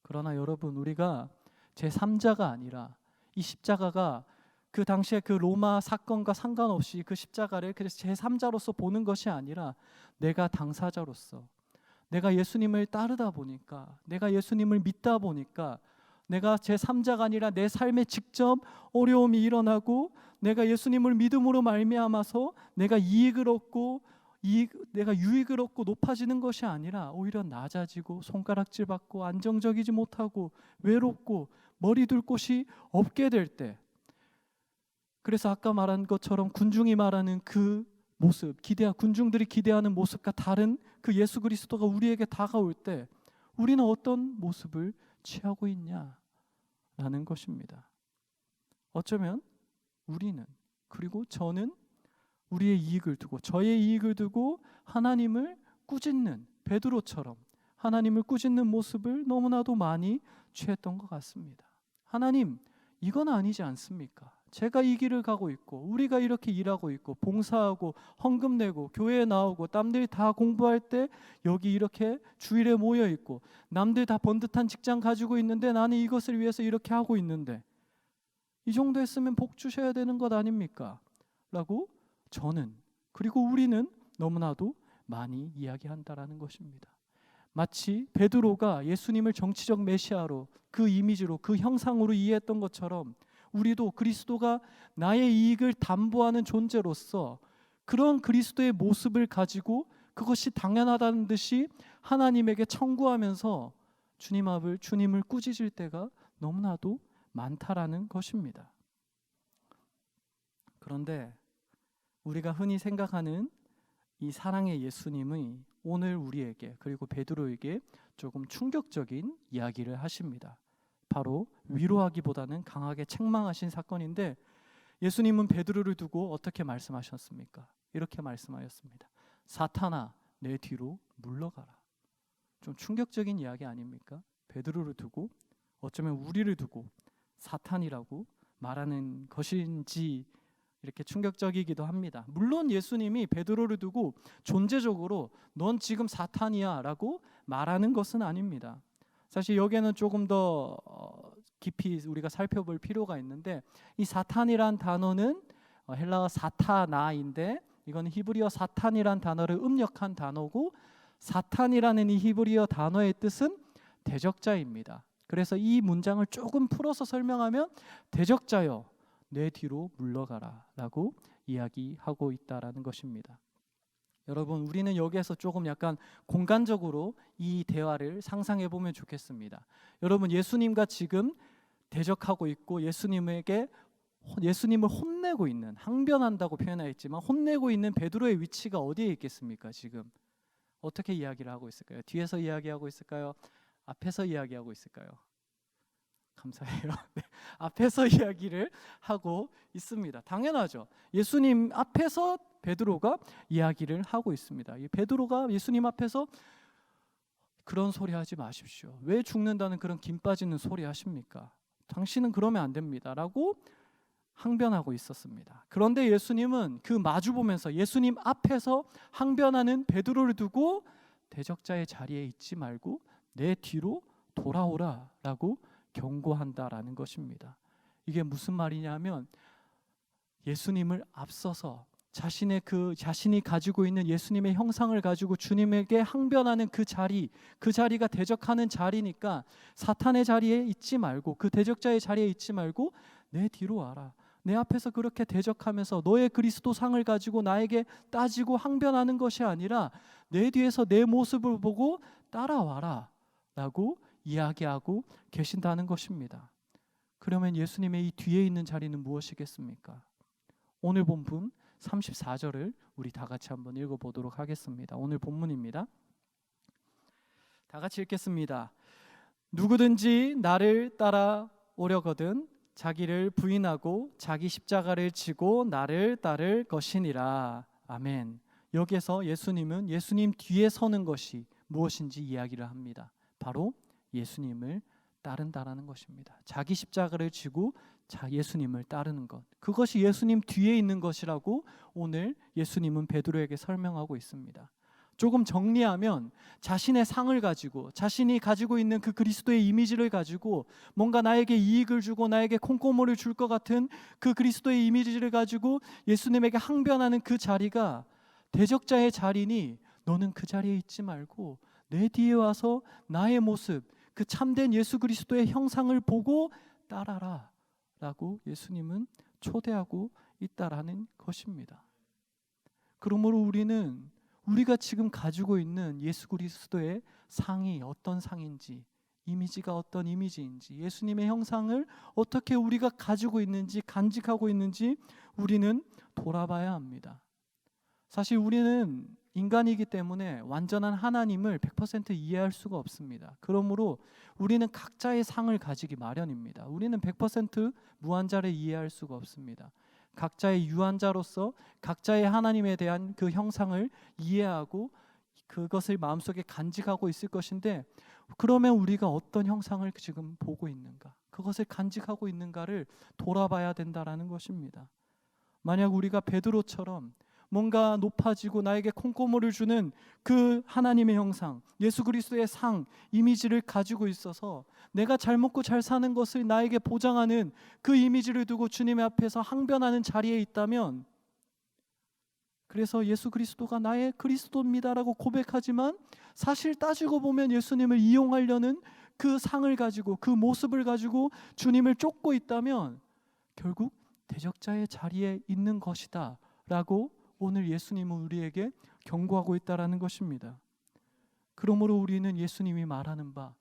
그러나 여러분, 우리가 제3자가 아니라 이 십자가가 그 당시에 그 로마 사건과 상관없이 그 십자가를 그래서 제3자로서 보는 것이 아니라 내가 당사자로서, 내가 예수님을 따르다 보니까, 내가 예수님을 믿다 보니까 내가 제3자가 아니라 내 삶에 직접 어려움이 일어나고 내가 예수님을 믿음으로 말미암아서 내가 이익을 얻고 내가 유익을 얻고 높아지는 것이 아니라 오히려 낮아지고 손가락질 받고 안정적이지 못하고 외롭고 머리 둘 곳이 없게 될 때, 그래서 아까 말한 것처럼 군중이 말하는 그 모습, 군중들이 기대하는 모습과 다른 그 예수 그리스도가 우리에게 다가올 때 우리는 어떤 모습을 취하고 있냐라는 것입니다. 어쩌면 우리는, 그리고 저는 우리의 이익을 두고, 저의 이익을 두고 하나님을 꾸짖는 베드로처럼 하나님을 꾸짖는 모습을 너무나도 많이 취했던 것 같습니다. 하나님, 이건 아니지 않습니까? 제가 이 길을 가고 있고 우리가 이렇게 일하고 있고 봉사하고 헌금 내고 교회에 나오고 남들이 다 공부할 때 여기 이렇게 주일에 모여 있고 남들 다 번듯한 직장 가지고 있는데 나는 이것을 위해서 이렇게 하고 있는데 이 정도 했으면 복 주셔야 되는 것 아닙니까? 라고 저는, 그리고 우리는 너무나도 많이 이야기한다라는 것입니다. 마치 베드로가 예수님을 정치적 메시아로, 그 이미지로, 그 형상으로 이해했던 것처럼 우리도 그리스도가 나의 이익을 담보하는 존재로서 그런 그리스도의 모습을 가지고 그것이 당연하다는 듯이 하나님에게 청구하면서 주님을 꾸짖을 때가 너무나도 많다라는 것입니다. 그런데 우리가 흔히 생각하는 이 사랑의 예수님이 오늘 우리에게, 그리고 베드로에게 조금 충격적인 이야기를 하십니다. 바로 위로하기보다는 강하게 책망하신 사건인데, 예수님은 베드로를 두고 어떻게 말씀하셨습니까? 이렇게 말씀하셨습니다. 사탄아, 내 뒤로 물러가라. 좀 충격적인 이야기 아닙니까? 베드로를 두고, 어쩌면 우리를 두고 사탄이라고 말하는 것인지 이렇게 충격적이기도 합니다. 물론 예수님이 베드로를 두고 존재적으로 넌 지금 사탄이야 라고 말하는 것은 아닙니다. 사실 여기에는 조금 더 깊이 우리가 살펴볼 필요가 있는데, 이 사탄이란 단어는 헬라어 사타나인데 이건 히브리어 사탄이란 단어를 음력한 단어고, 사탄이라는 이 히브리어 단어의 뜻은 대적자입니다. 그래서 이 문장을 조금 풀어서 설명하면 대적자여 내 뒤로 물러가라 라고 이야기하고 있다라는 것입니다. 여러분, 우리는 여기에서 조금 약간 공간적으로 이 대화를 상상해 보면 좋겠습니다. 여러분, 예수님과 지금 대적하고 있고 예수님을 혼내고 있는, 항변한다고 표현하였지만 혼내고 있는 베드로의 위치가 어디에 있겠습니까? 지금 어떻게 이야기를 하고 있을까요? 뒤에서 이야기하고 있을까요? 앞에서 이야기하고 있을까요? 감사해요. 네, 앞에서 이야기를 하고 있습니다. 당연하죠. 예수님 앞에서 베드로가 이야기를 하고 있습니다. 이 베드로가 예수님 앞에서 그런 소리 하지 마십시오. 왜 죽는다는 그런 김 빠지는 소리 하십니까? 당신은 그러면 안 됩니다. 라고 항변하고 있었습니다. 그런데 예수님은 그 마주 보면서 예수님 앞에서 항변하는 베드로를 두고 대적자의 자리에 있지 말고 내 뒤로 돌아오라 라고 경고한다라는 것입니다. 이게 무슨 말이냐면 예수님을 앞서서 자신이 가지고 있는 예수님의 형상을 가지고 주님에게 항변하는 그 자리가 대적하는 자리니까 사탄의 자리에 있지 말고, 그 대적자의 자리에 있지 말고 내 뒤로 와라. 내 앞에서 그렇게 대적하면서 너의 그리스도 상을 가지고 나에게 따지고 항변하는 것이 아니라 내 뒤에서 내 모습을 보고 따라와라 라고 이야기하고 계신다는 것입니다. 그러면 예수님의 이 뒤에 있는 자리는 무엇이겠습니까? 오늘 본문 34절을 우리 다 같이 한번 읽어보도록 하겠습니다. 오늘 본문입니다. 다 같이 읽겠습니다. 누구든지 나를 따라오려거든 자기를 부인하고 자기 십자가를 지고 나를 따를 것이니라. 아멘. 여기에서 예수님은 예수님 뒤에 서는 것이 무엇인지 이야기를 합니다. 바로 예수님을 따른다라는 것입니다. 자기 십자가를 지고 예수님을 따르는 것, 그것이 예수님 뒤에 있는 것이라고 오늘 예수님은 베드로에게 설명하고 있습니다. 조금 정리하면 자신의 상을 가지고 자신이 가지고 있는 그 그리스도의 이미지를 가지고 뭔가 나에게 이익을 주고 나에게 콩고물을 줄 것 같은 그 그리스도의 이미지를 가지고 예수님에게 항변하는 그 자리가 대적자의 자리니 너는 그 자리에 있지 말고 내 뒤에 와서 나의 모습, 그 참된 예수 그리스도의 형상을 보고 따라라 라고 예수님은 초대하고 있다라는 것입니다. 그러므로 우리가 지금 가지고 있는 예수 그리스도의 상이 어떤 상인지, 이미지가 어떤 이미지인지, 예수님의 형상을 어떻게 우리가 가지고 있는지, 간직하고 있는지 우리는 돌아봐야 합니다. 사실 우리는 인간이기 때문에 완전한 하나님을 100% 이해할 수가 없습니다. 그러므로 우리는 각자의 상을 가지기 마련입니다. 우리는 100% 무한자를 이해할 수가 없습니다. 각자의 유한자로서 각자의 하나님에 대한 그 형상을 이해하고 그것을 마음속에 간직하고 있을 것인데, 그러면 우리가 어떤 형상을 지금 보고 있는가, 그것을 간직하고 있는가를 돌아봐야 된다라는 것입니다. 만약 우리가 베드로처럼 뭔가 높아지고 나에게 콩고물을 주는 그 하나님의 형상, 예수 그리스도의 상, 이미지를 가지고 있어서 내가 잘 먹고 잘 사는 것을 나에게 보장하는 그 이미지를 두고 주님의 앞에서 항변하는 자리에 있다면, 그래서 예수 그리스도가 나의 그리스도입니다라고 고백하지만 사실 따지고 보면 예수님을 이용하려는 그 상을 가지고 그 모습을 가지고 주님을 쫓고 있다면 결국 대적자의 자리에 있는 것이다 라고 오늘 예수님은 우리에게 경고하고 있다라는 것입니다. 그러므로 우리는 예수님이 말하는 바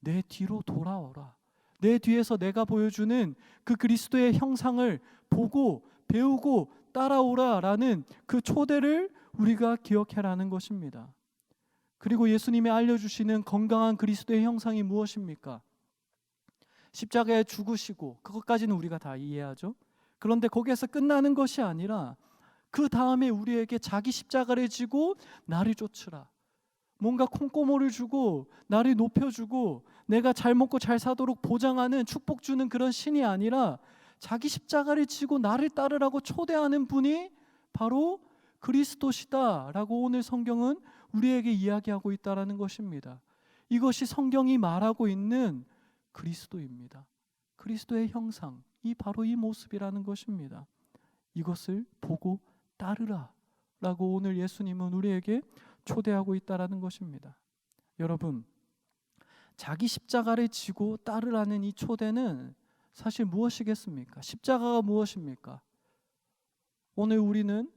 내 뒤로 돌아오라, 내 뒤에서 내가 보여주는 그 그리스도의 형상을 보고 배우고 따라오라라는 그 초대를 우리가 기억해라는 것입니다. 그리고 예수님이 알려주시는 건강한 그리스도의 형상이 무엇입니까? 십자가에 죽으시고, 그것까지는 우리가 다 이해하죠. 그런데 거기에서 끝나는 것이 아니라 그 다음에 우리에게 자기 십자가를 지고 나를 쫓으라, 뭔가 콩고물을 주고 나를 높여주고 내가 잘 먹고 잘 사도록 보장하는, 축복 주는 그런 신이 아니라 자기 십자가를 지고 나를 따르라고 초대하는 분이 바로 그리스도시다 라고 오늘 성경은 우리에게 이야기하고 있다는 것입니다. 이것이 성경이 말하고 있는 그리스도입니다. 그리스도의 형상, 바로 이 모습이라는 것입니다. 이것을 보고 따르라 라고 오늘 예수님은 우리에게 초대하고 있다는 것입니다. 여러분, 자기 십자가를 지고 따르라는 이 초대는 사실 무엇이겠습니까? 십자가가 무엇입니까? 오늘 우리는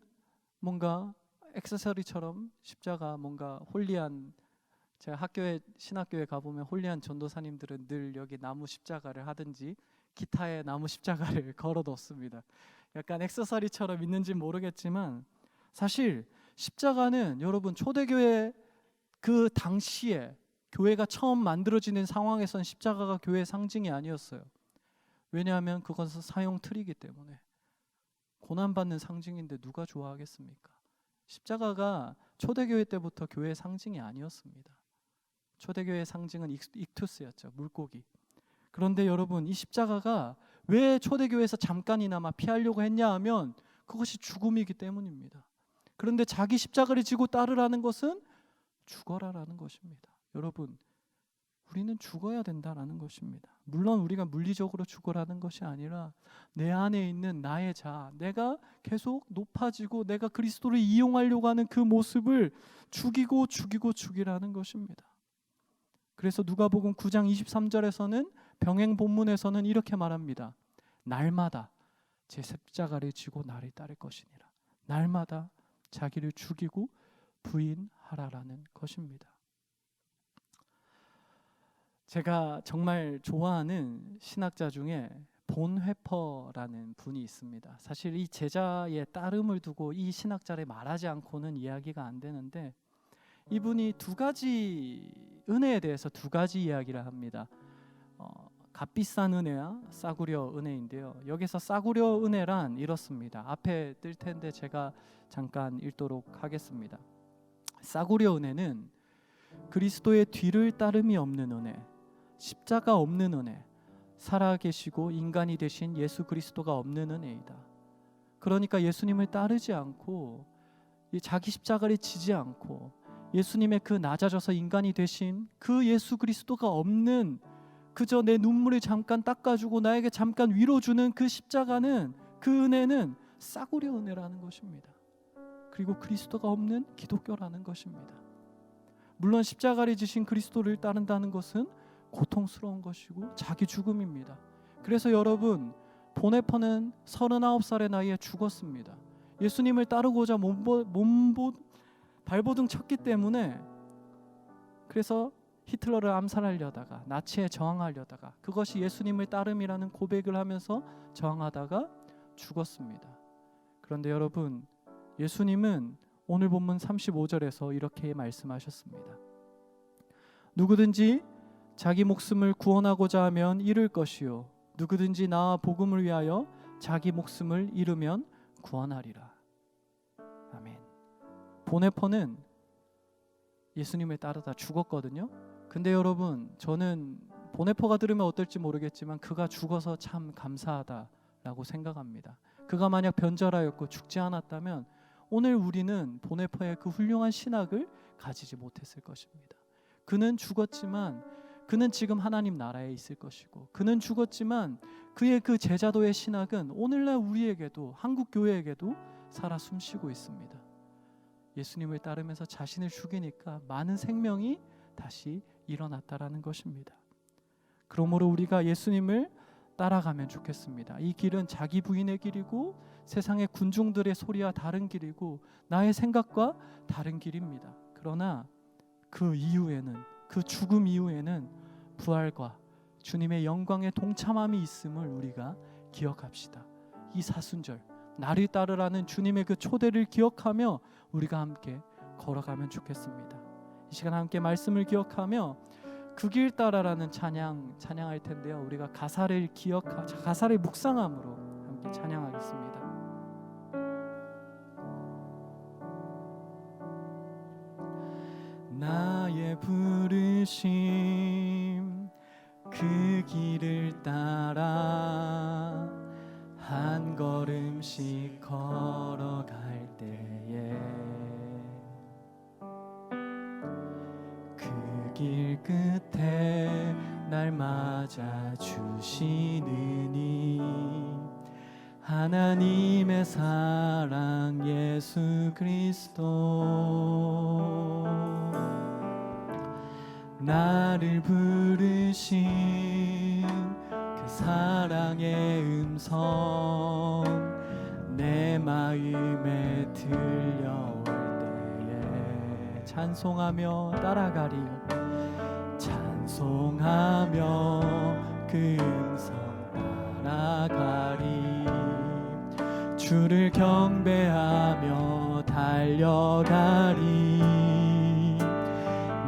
뭔가 액세서리처럼 십자가, 뭔가 홀리한, 제가 신학교에 가보면 홀리한 전도사님들은 늘 여기 나무 십자가를 하든지 기타에 나무 십자가를 걸어뒀습니다. 약간 액세서리처럼 있는지 모르겠지만 사실 십자가는 여러분 초대교회 그 당시에 교회가 처음 만들어지는 상황에선 십자가가 교회의 상징이 아니었어요. 왜냐하면 그것은 사형 틀이기 때문에 고난받는 상징인데 누가 좋아하겠습니까? 십자가가 초대교회 때부터 교회의 상징이 아니었습니다. 초대교회의 상징은 익투스였죠, 물고기. 그런데 여러분, 이 십자가가 왜 초대교회에서 잠깐이나마 피하려고 했냐 하면 그것이 죽음이기 때문입니다. 그런데 자기 십자가를 지고 따르라는 것은 죽어라라는 것입니다. 여러분, 우리는 죽어야 된다라는 것입니다. 물론 우리가 물리적으로 죽어라는 것이 아니라 내 안에 있는 나의 자아, 내가 계속 높아지고 내가 그리스도를 이용하려고 하는 그 모습을 죽이라는 것입니다. 그래서 누가복음 9장 23절에서는 병행 본문에서는 이렇게 말합니다. 날마다 제 십자가를 지고 나를 따를 것이니라. 날마다 자기를 죽이고 부인하라라는 것입니다. 제가 정말 좋아하는 신학자 중에 본회퍼라는 분이 있습니다. 사실 이 제자의 따름을 두고 이 신학자를 말하지 않고는 이야기가 안 되는데, 이분이 두 가지 은혜에 대해서 두 가지 이야기를 합니다. 값비싼 은혜와 싸구려 은혜인데요. 여기서 싸구려 은혜란 이렇습니다. 앞에 뜰 텐데 제가 잠깐 읽도록 하겠습니다. 싸구려 은혜는 그리스도의 뒤를 따름이 없는 은혜, 십자가 없는 은혜, 살아계시고 인간이 되신 예수 그리스도가 없는 은혜이다. 그러니까 예수님을 따르지 않고 자기 십자가를 지지 않고 예수님의 그 낮아져서 인간이 되신 그 예수 그리스도가 없는, 그저 내 눈물을 잠깐 닦아주고 나에게 잠깐 위로주는 그 십자가는, 그 은혜는 싸구려 은혜라는 것입니다. 그리고 그리스도가 없는 기독교라는 것입니다. 물론 십자가를 지신 그리스도를 따른다는 것은 고통스러운 것이고 자기 죽음입니다. 그래서 여러분, 보네퍼는 39살의 나이에 죽었습니다. 예수님을 따르고자 발버둥 쳤기 때문에, 그래서 히틀러를 암살하려다가, 나치에 저항하려다가, 그것이 예수님을 따름이라는 고백을 하면서 저항하다가 죽었습니다. 그런데 여러분, 예수님은 오늘 본문 35절에서 이렇게 말씀하셨습니다. 누구든지 자기 목숨을 구원하고자 하면 잃을 것이요, 누구든지 나와 복음을 위하여 자기 목숨을 잃으면 구원하리라. 아멘. 보네퍼는 예수님을 따르다 죽었거든요. 근데 여러분, 저는 보네퍼가 들으면 어떨지 모르겠지만 그가 죽어서 참 감사하다라고 생각합니다. 그가 만약 변절하였고 죽지 않았다면 오늘 우리는 보네퍼의 그 훌륭한 신학을 가지지 못했을 것입니다. 그는 죽었지만 그는 지금 하나님 나라에 있을 것이고, 그는 죽었지만 그의 그 제자도의 신학은 오늘날 우리에게도, 한국 교회에게도 살아 숨쉬고 있습니다. 예수님을 따르면서 자신을 죽이니까 많은 생명이 다시 일어났다라는 것입니다. 그러므로 우리가 예수님을 따라가면 좋겠습니다. 이 길은 자기 부인의 길이고 세상의 군중들의 소리와 다른 길이고 나의 생각과 다른 길입니다. 그러나 그 이후에는, 그 죽음 이후에는 부활과 주님의 영광의 동참함이 있음을 우리가 기억합시다. 이 사순절, 나를 따르라는 주님의 그 초대를 기억하며 우리가 함께 걸어가면 좋겠습니다. 이 시간 함께 말씀을 기억하며 그 길 따라라는 찬양할 텐데요. 우리가 가사를 묵상함으로 함께 찬양하겠습니다. 나의 부르심 그 길을 따라 한 걸음씩 걸어갈 때에 그 길 끝에 날 맞아 주시느니 하나님의 사랑 예수 그리스도 나를 부르신 그 사랑의 음성 내 마음에 들려올 때에 찬송하며 따라가리 찬송하며 그 음성 따라가리 주를 경배하며 달려가리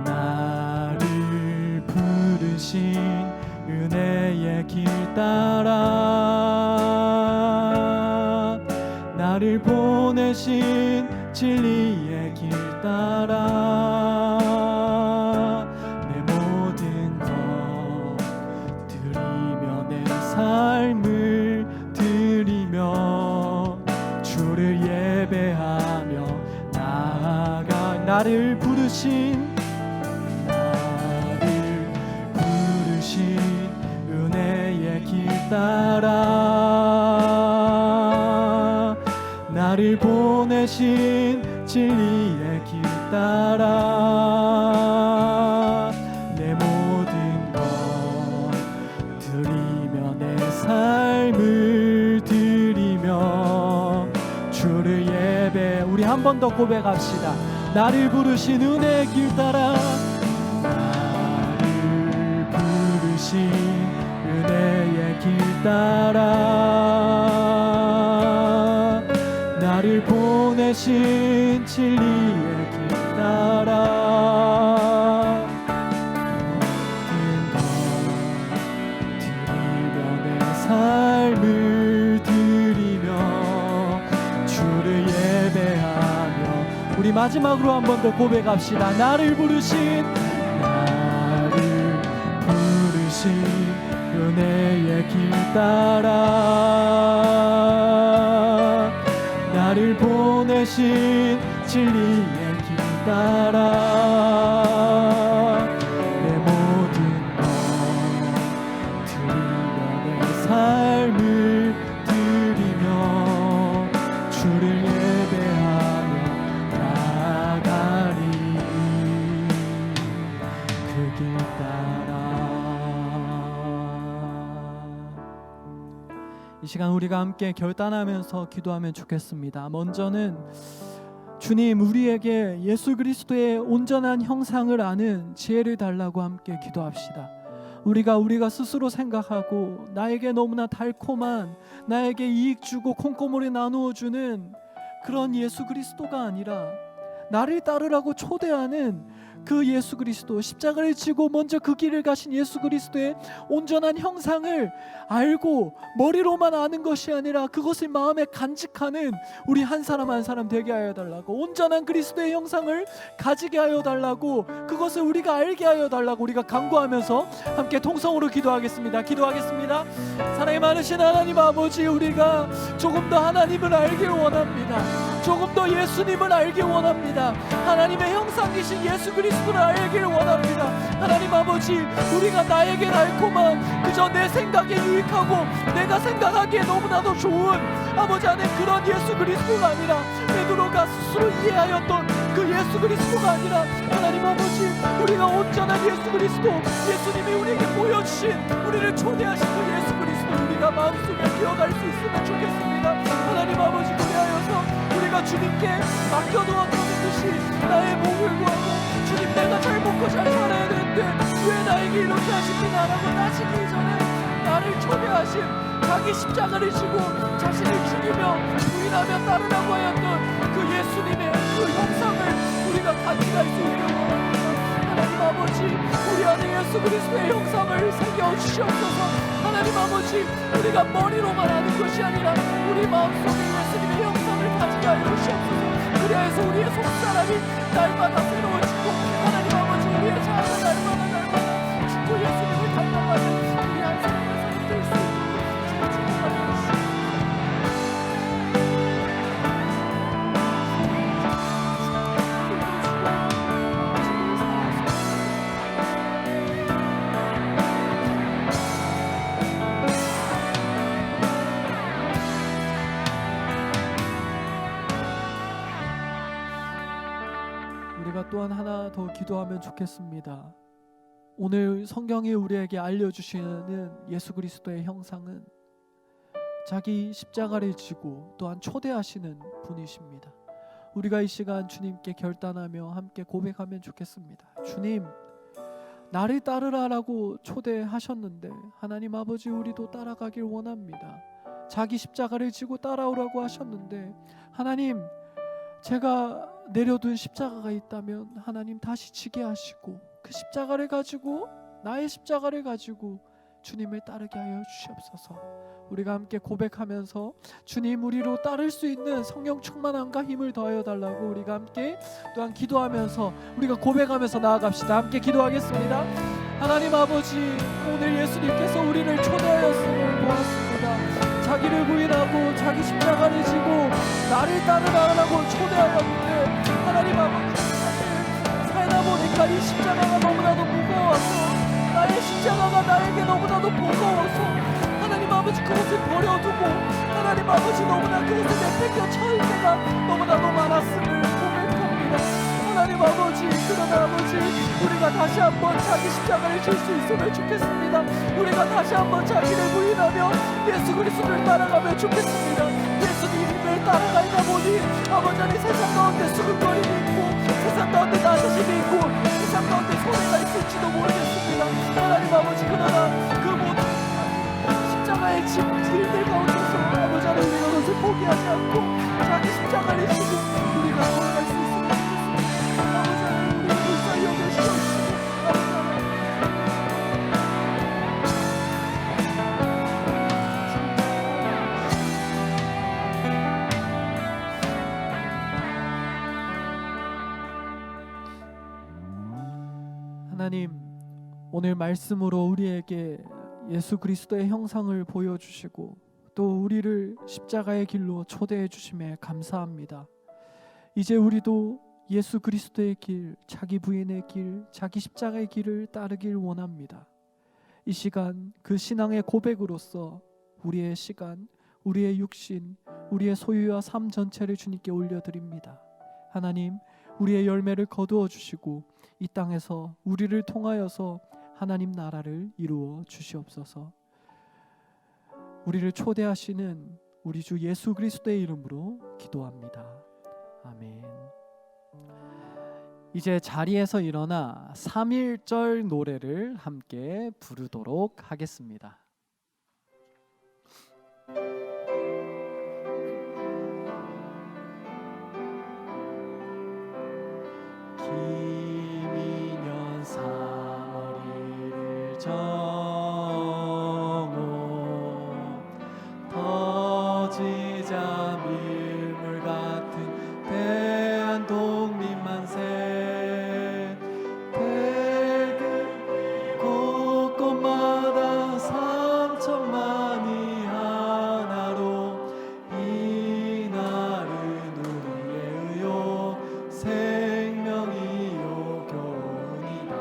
나를 부르신 은혜의 길 따라 나를 보내신 진리의 길 따라 내 모든 것 드리며 내 삶을 드리며 주를 예배하며 나아가 나를 부르신 은혜의 길 따라 나를 보내신 진리의 길 따라 내 모든 것 드리며 내 삶을 번 더 고백합시다. 나를 부르신 은혜의 길 따라, 나를 부르신 은혜의 길 따라, 나를 보내신 진리의 길 따라, 모든 것 드리며 내 삶을 드리며 주를 예배하며. 우리 마지막으로 한 번 더 고백합시다. 나를 부르신 은혜의 길 따라, 나를 보내신 진리의 길 따라, 내 모든 것 드리며 내 삶을 드리며 주를 예배하며 나아가리. 그 길 따라. 이 시간 우리가 함께 결단하면서 기도하면 좋겠습니다. 먼저는 주님, 우리에게 예수 그리스도의 온전한 형상을 아는 지혜를 달라고 함께 기도합시다. 우리가 스스로 생각하고 나에게 너무나 달콤한, 나에게 이익 주고 콩고물에 나누어 주는 그런 예수 그리스도가 아니라 나를 따르라고 초대하는 그 예수 그리스도, 십자가를 지고 먼저 그 길을 가신 예수 그리스도의 온전한 형상을 알고 머리로만 아는 것이 아니라 그것을 마음에 간직하는 우리 한 사람 한 사람 되게 하여 달라고, 온전한 그리스도의 형상을 가지게 하여 달라고, 그것을 우리가 알게 하여 달라고 우리가 간구하면서 함께 통성으로 기도하겠습니다. 기도하겠습니다. 사랑이 많으신 하나님 아버지, 우리가 조금 더 하나님을 알길 원합니다. 조금 더 예수님을 알길 원합니다. 하나님의 형상이신 예수 그리스도를 알길 원합니다. 하나님 아버지, 우리가 나에게 달콤한, 그저 내 생각에 유익하고 내가 생각하기에 너무나도 좋은 아버지 안에 그런 예수 그리스도가 아니라, 베드로가 스스로 이해하였던 그 예수 그리스도가 아니라, 하나님 아버지, 우리가 온전한 예수 그리스도, 예수님이 우리에게 보여주신, 우리를 초대하신 그 예수 그리스도 우리가 마음속에 기억할 수 있으면 좋겠습니다. 하나님 아버지, 그리하여서 우리가 주님께 맡겨두었던 듯이 나의 목을 구하고, 주님, 내가 잘 먹고 잘 살아야 되는데 왜 나에게 이렇게 하십니까라고 따지기 전에 나를 초대하신, 자기 십자가를 지고 자신을 죽이며 부인하며 따르라고 하였던 그 예수님의 그 형상을 우리가 가져갈 수 있는 원합니다. 하나님 아버지, 우리 안에 예수 그리스도의 형상을 새겨주시옵소서. 하나님 아버지, 우리가 머리로만 아는 것이 아니라 우리 마음속에 예수님의 형상을 가지게 하여 주시옵소서. 그리하여서 우리의 속사람이 날마다 새로워지고, 하나님 아버지, 우리의 자아가 날마다 죽고 예수님을 닮아가는 우리 한 사람의 삶이 될 수 있도록 주님 축복하여 주시옵소서. 우리가 또한 하나 더 기도하면 좋겠습니다. 오늘 성경이 우리에게 알려주시는 예수 그리스도의 형상은 자기 십자가를 지고 또한 초대하시는 분이십니다. 우리가 이 시간 주님께 결단하며 함께 고백하면 좋겠습니다. 주님, 나를 따르라라고 초대하셨는데 하나님 아버지, 우리도 따라가길 원합니다. 자기 십자가를 지고 따라오라고 하셨는데, 하나님, 제가 내려둔 십자가가 있다면 하나님 다시 지게 하시고, 그 십자가를 가지고, 나의 십자가를 가지고 주님을 따르게 하여 주시옵소서. 우리가 함께 고백하면서 주님, 우리로 따를 수 있는 성령 충만함과 힘을 더하여 달라고 우리가 함께 또한 기도하면서 우리가 고백하면서 나아갑시다. 함께 기도하겠습니다. 하나님 아버지, 오늘 예수님께서 우리를 초대하였음을 보았습니다. 자기를 부인하고 자기 십자가를 지고 나를 따르라고 초대하였는데, 하나님 아버지, 살다 보니까 이 십자가가 너무나도 무거워서, 나의 십자가가 나에게 너무나도 무거워서 하나님 아버지, 그것을 버려두고 하나님 아버지, 너무나 그것을 내팽겨 쳐올 때가 너무나도 많았음을 고백합니다. 하나님 아버지, 그러나 아버지, 우리가 다시 한번 자기 십자가를 질 수 있으면 좋겠습니다. 우리가 다시 한번 자기를 부인하며 예수 그리스도를 따라가면 좋겠습니다. 예수님을 따라가다 보니 아버지 하나님 세상 가운데 수근거림이 있고 세상 가운데 나 자신이 있고 세상 가운데 손해가 있을지도 모르겠습니다. 하나님 아버지, 그러나 그 모든 십자가의 짐들 가운데서 아버지 하나님 우리가 그것을 포기하지 않고 자기 십자가를 지고 우리가 걸어갈 수 있으면 좋겠습니다. 아버지 하나님 우리를 불쌍히 여겨주시옵시고 아버지 하나님 하나님, 오늘 말씀으로 우리에게 예수 그리스도의 형상을 보여주시고 또 우리를 십자가의 길로 초대해 주심에 감사합니다. 이제 우리도 예수 그리스도의 길, 자기 부인의 길, 자기 십자가의 길을 따르길 원합니다. 이 시간 그 신앙의 고백으로서 우리의 시간, 우리의 육신, 우리의 소유와 삶 전체를 주님께 올려드립니다. 하나님, 우리의 열매를 거두어 주시고 이 땅에서 우리를 통하여서 하나님 나라를 이루어 주시옵소서. 우리를 초대하시는 우리 주 예수 그리스도의 이름으로 기도합니다. 아멘. 이제 자리에서 일어나 3.1절 노래를 함께 부르도록 하겠습니다. 김인년 3월 1일 정오 터지자 밀물 같은 대한독립 만세 대금 곳곳마다 3천만이 하나로 이날은 우리의 의욕 생명이요 교훈이다.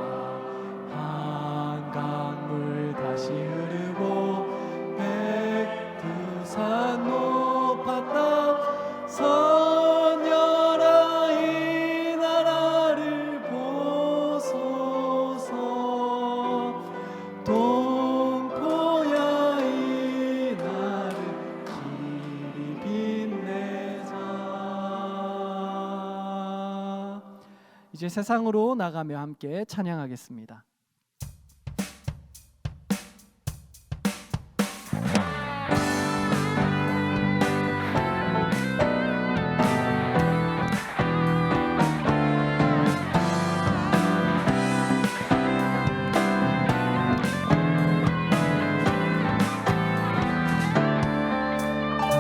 한강물 다시 흐르고 백두산 높았다. 선녀라 이 나라를 보소서. 동포야 이 나를 길이 빛내자. 이제 세상으로 나가며 함께 찬양하겠습니다.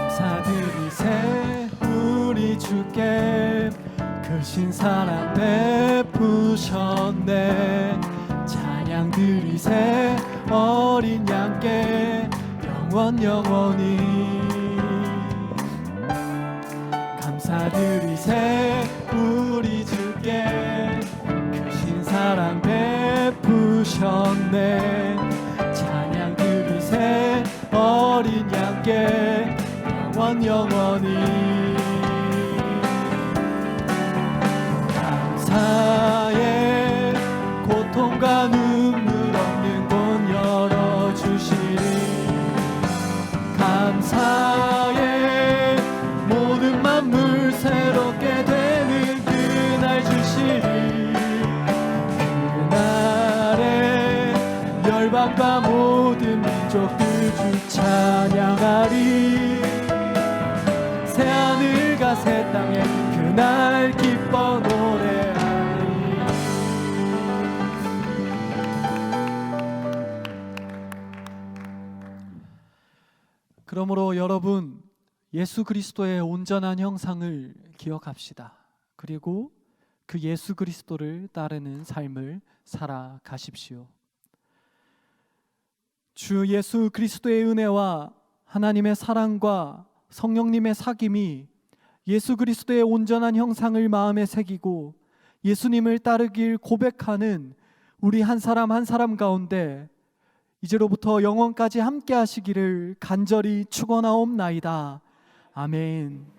감사드리세 우리 주께 크신 사랑 베푸셨네. 찬양 드리세 어린 양께 영원히. 감사드리세 우리 주께 크신 사랑 베푸셨네. 찬양 드리세 어린 양께 영원히. 감사의 고통과 눈물 없는 곳 열어주시리. 감사의 모든 만물 새롭게 되는 그날 주시리. 그날에 열방과 모든 민족들 주 찬양하리. 새하늘과 새 땅에 그날 기뻐 노래하리. 그러므로 여러분, 예수 그리스도의 온전한 형상을 기억합시다. 그리고 그 예수 그리스도를 따르는 삶을 살아가십시오. 주 예수 그리스도의 은혜와 하나님의 사랑과 성령님의 사귐이 예수 그리스도의 온전한 형상을 마음에 새기고 예수님을 따르길 고백하는 우리 한 사람 한 사람 가운데 이제로부터 영원까지 함께 하시기를 간절히 축원하옵나이다. 아멘.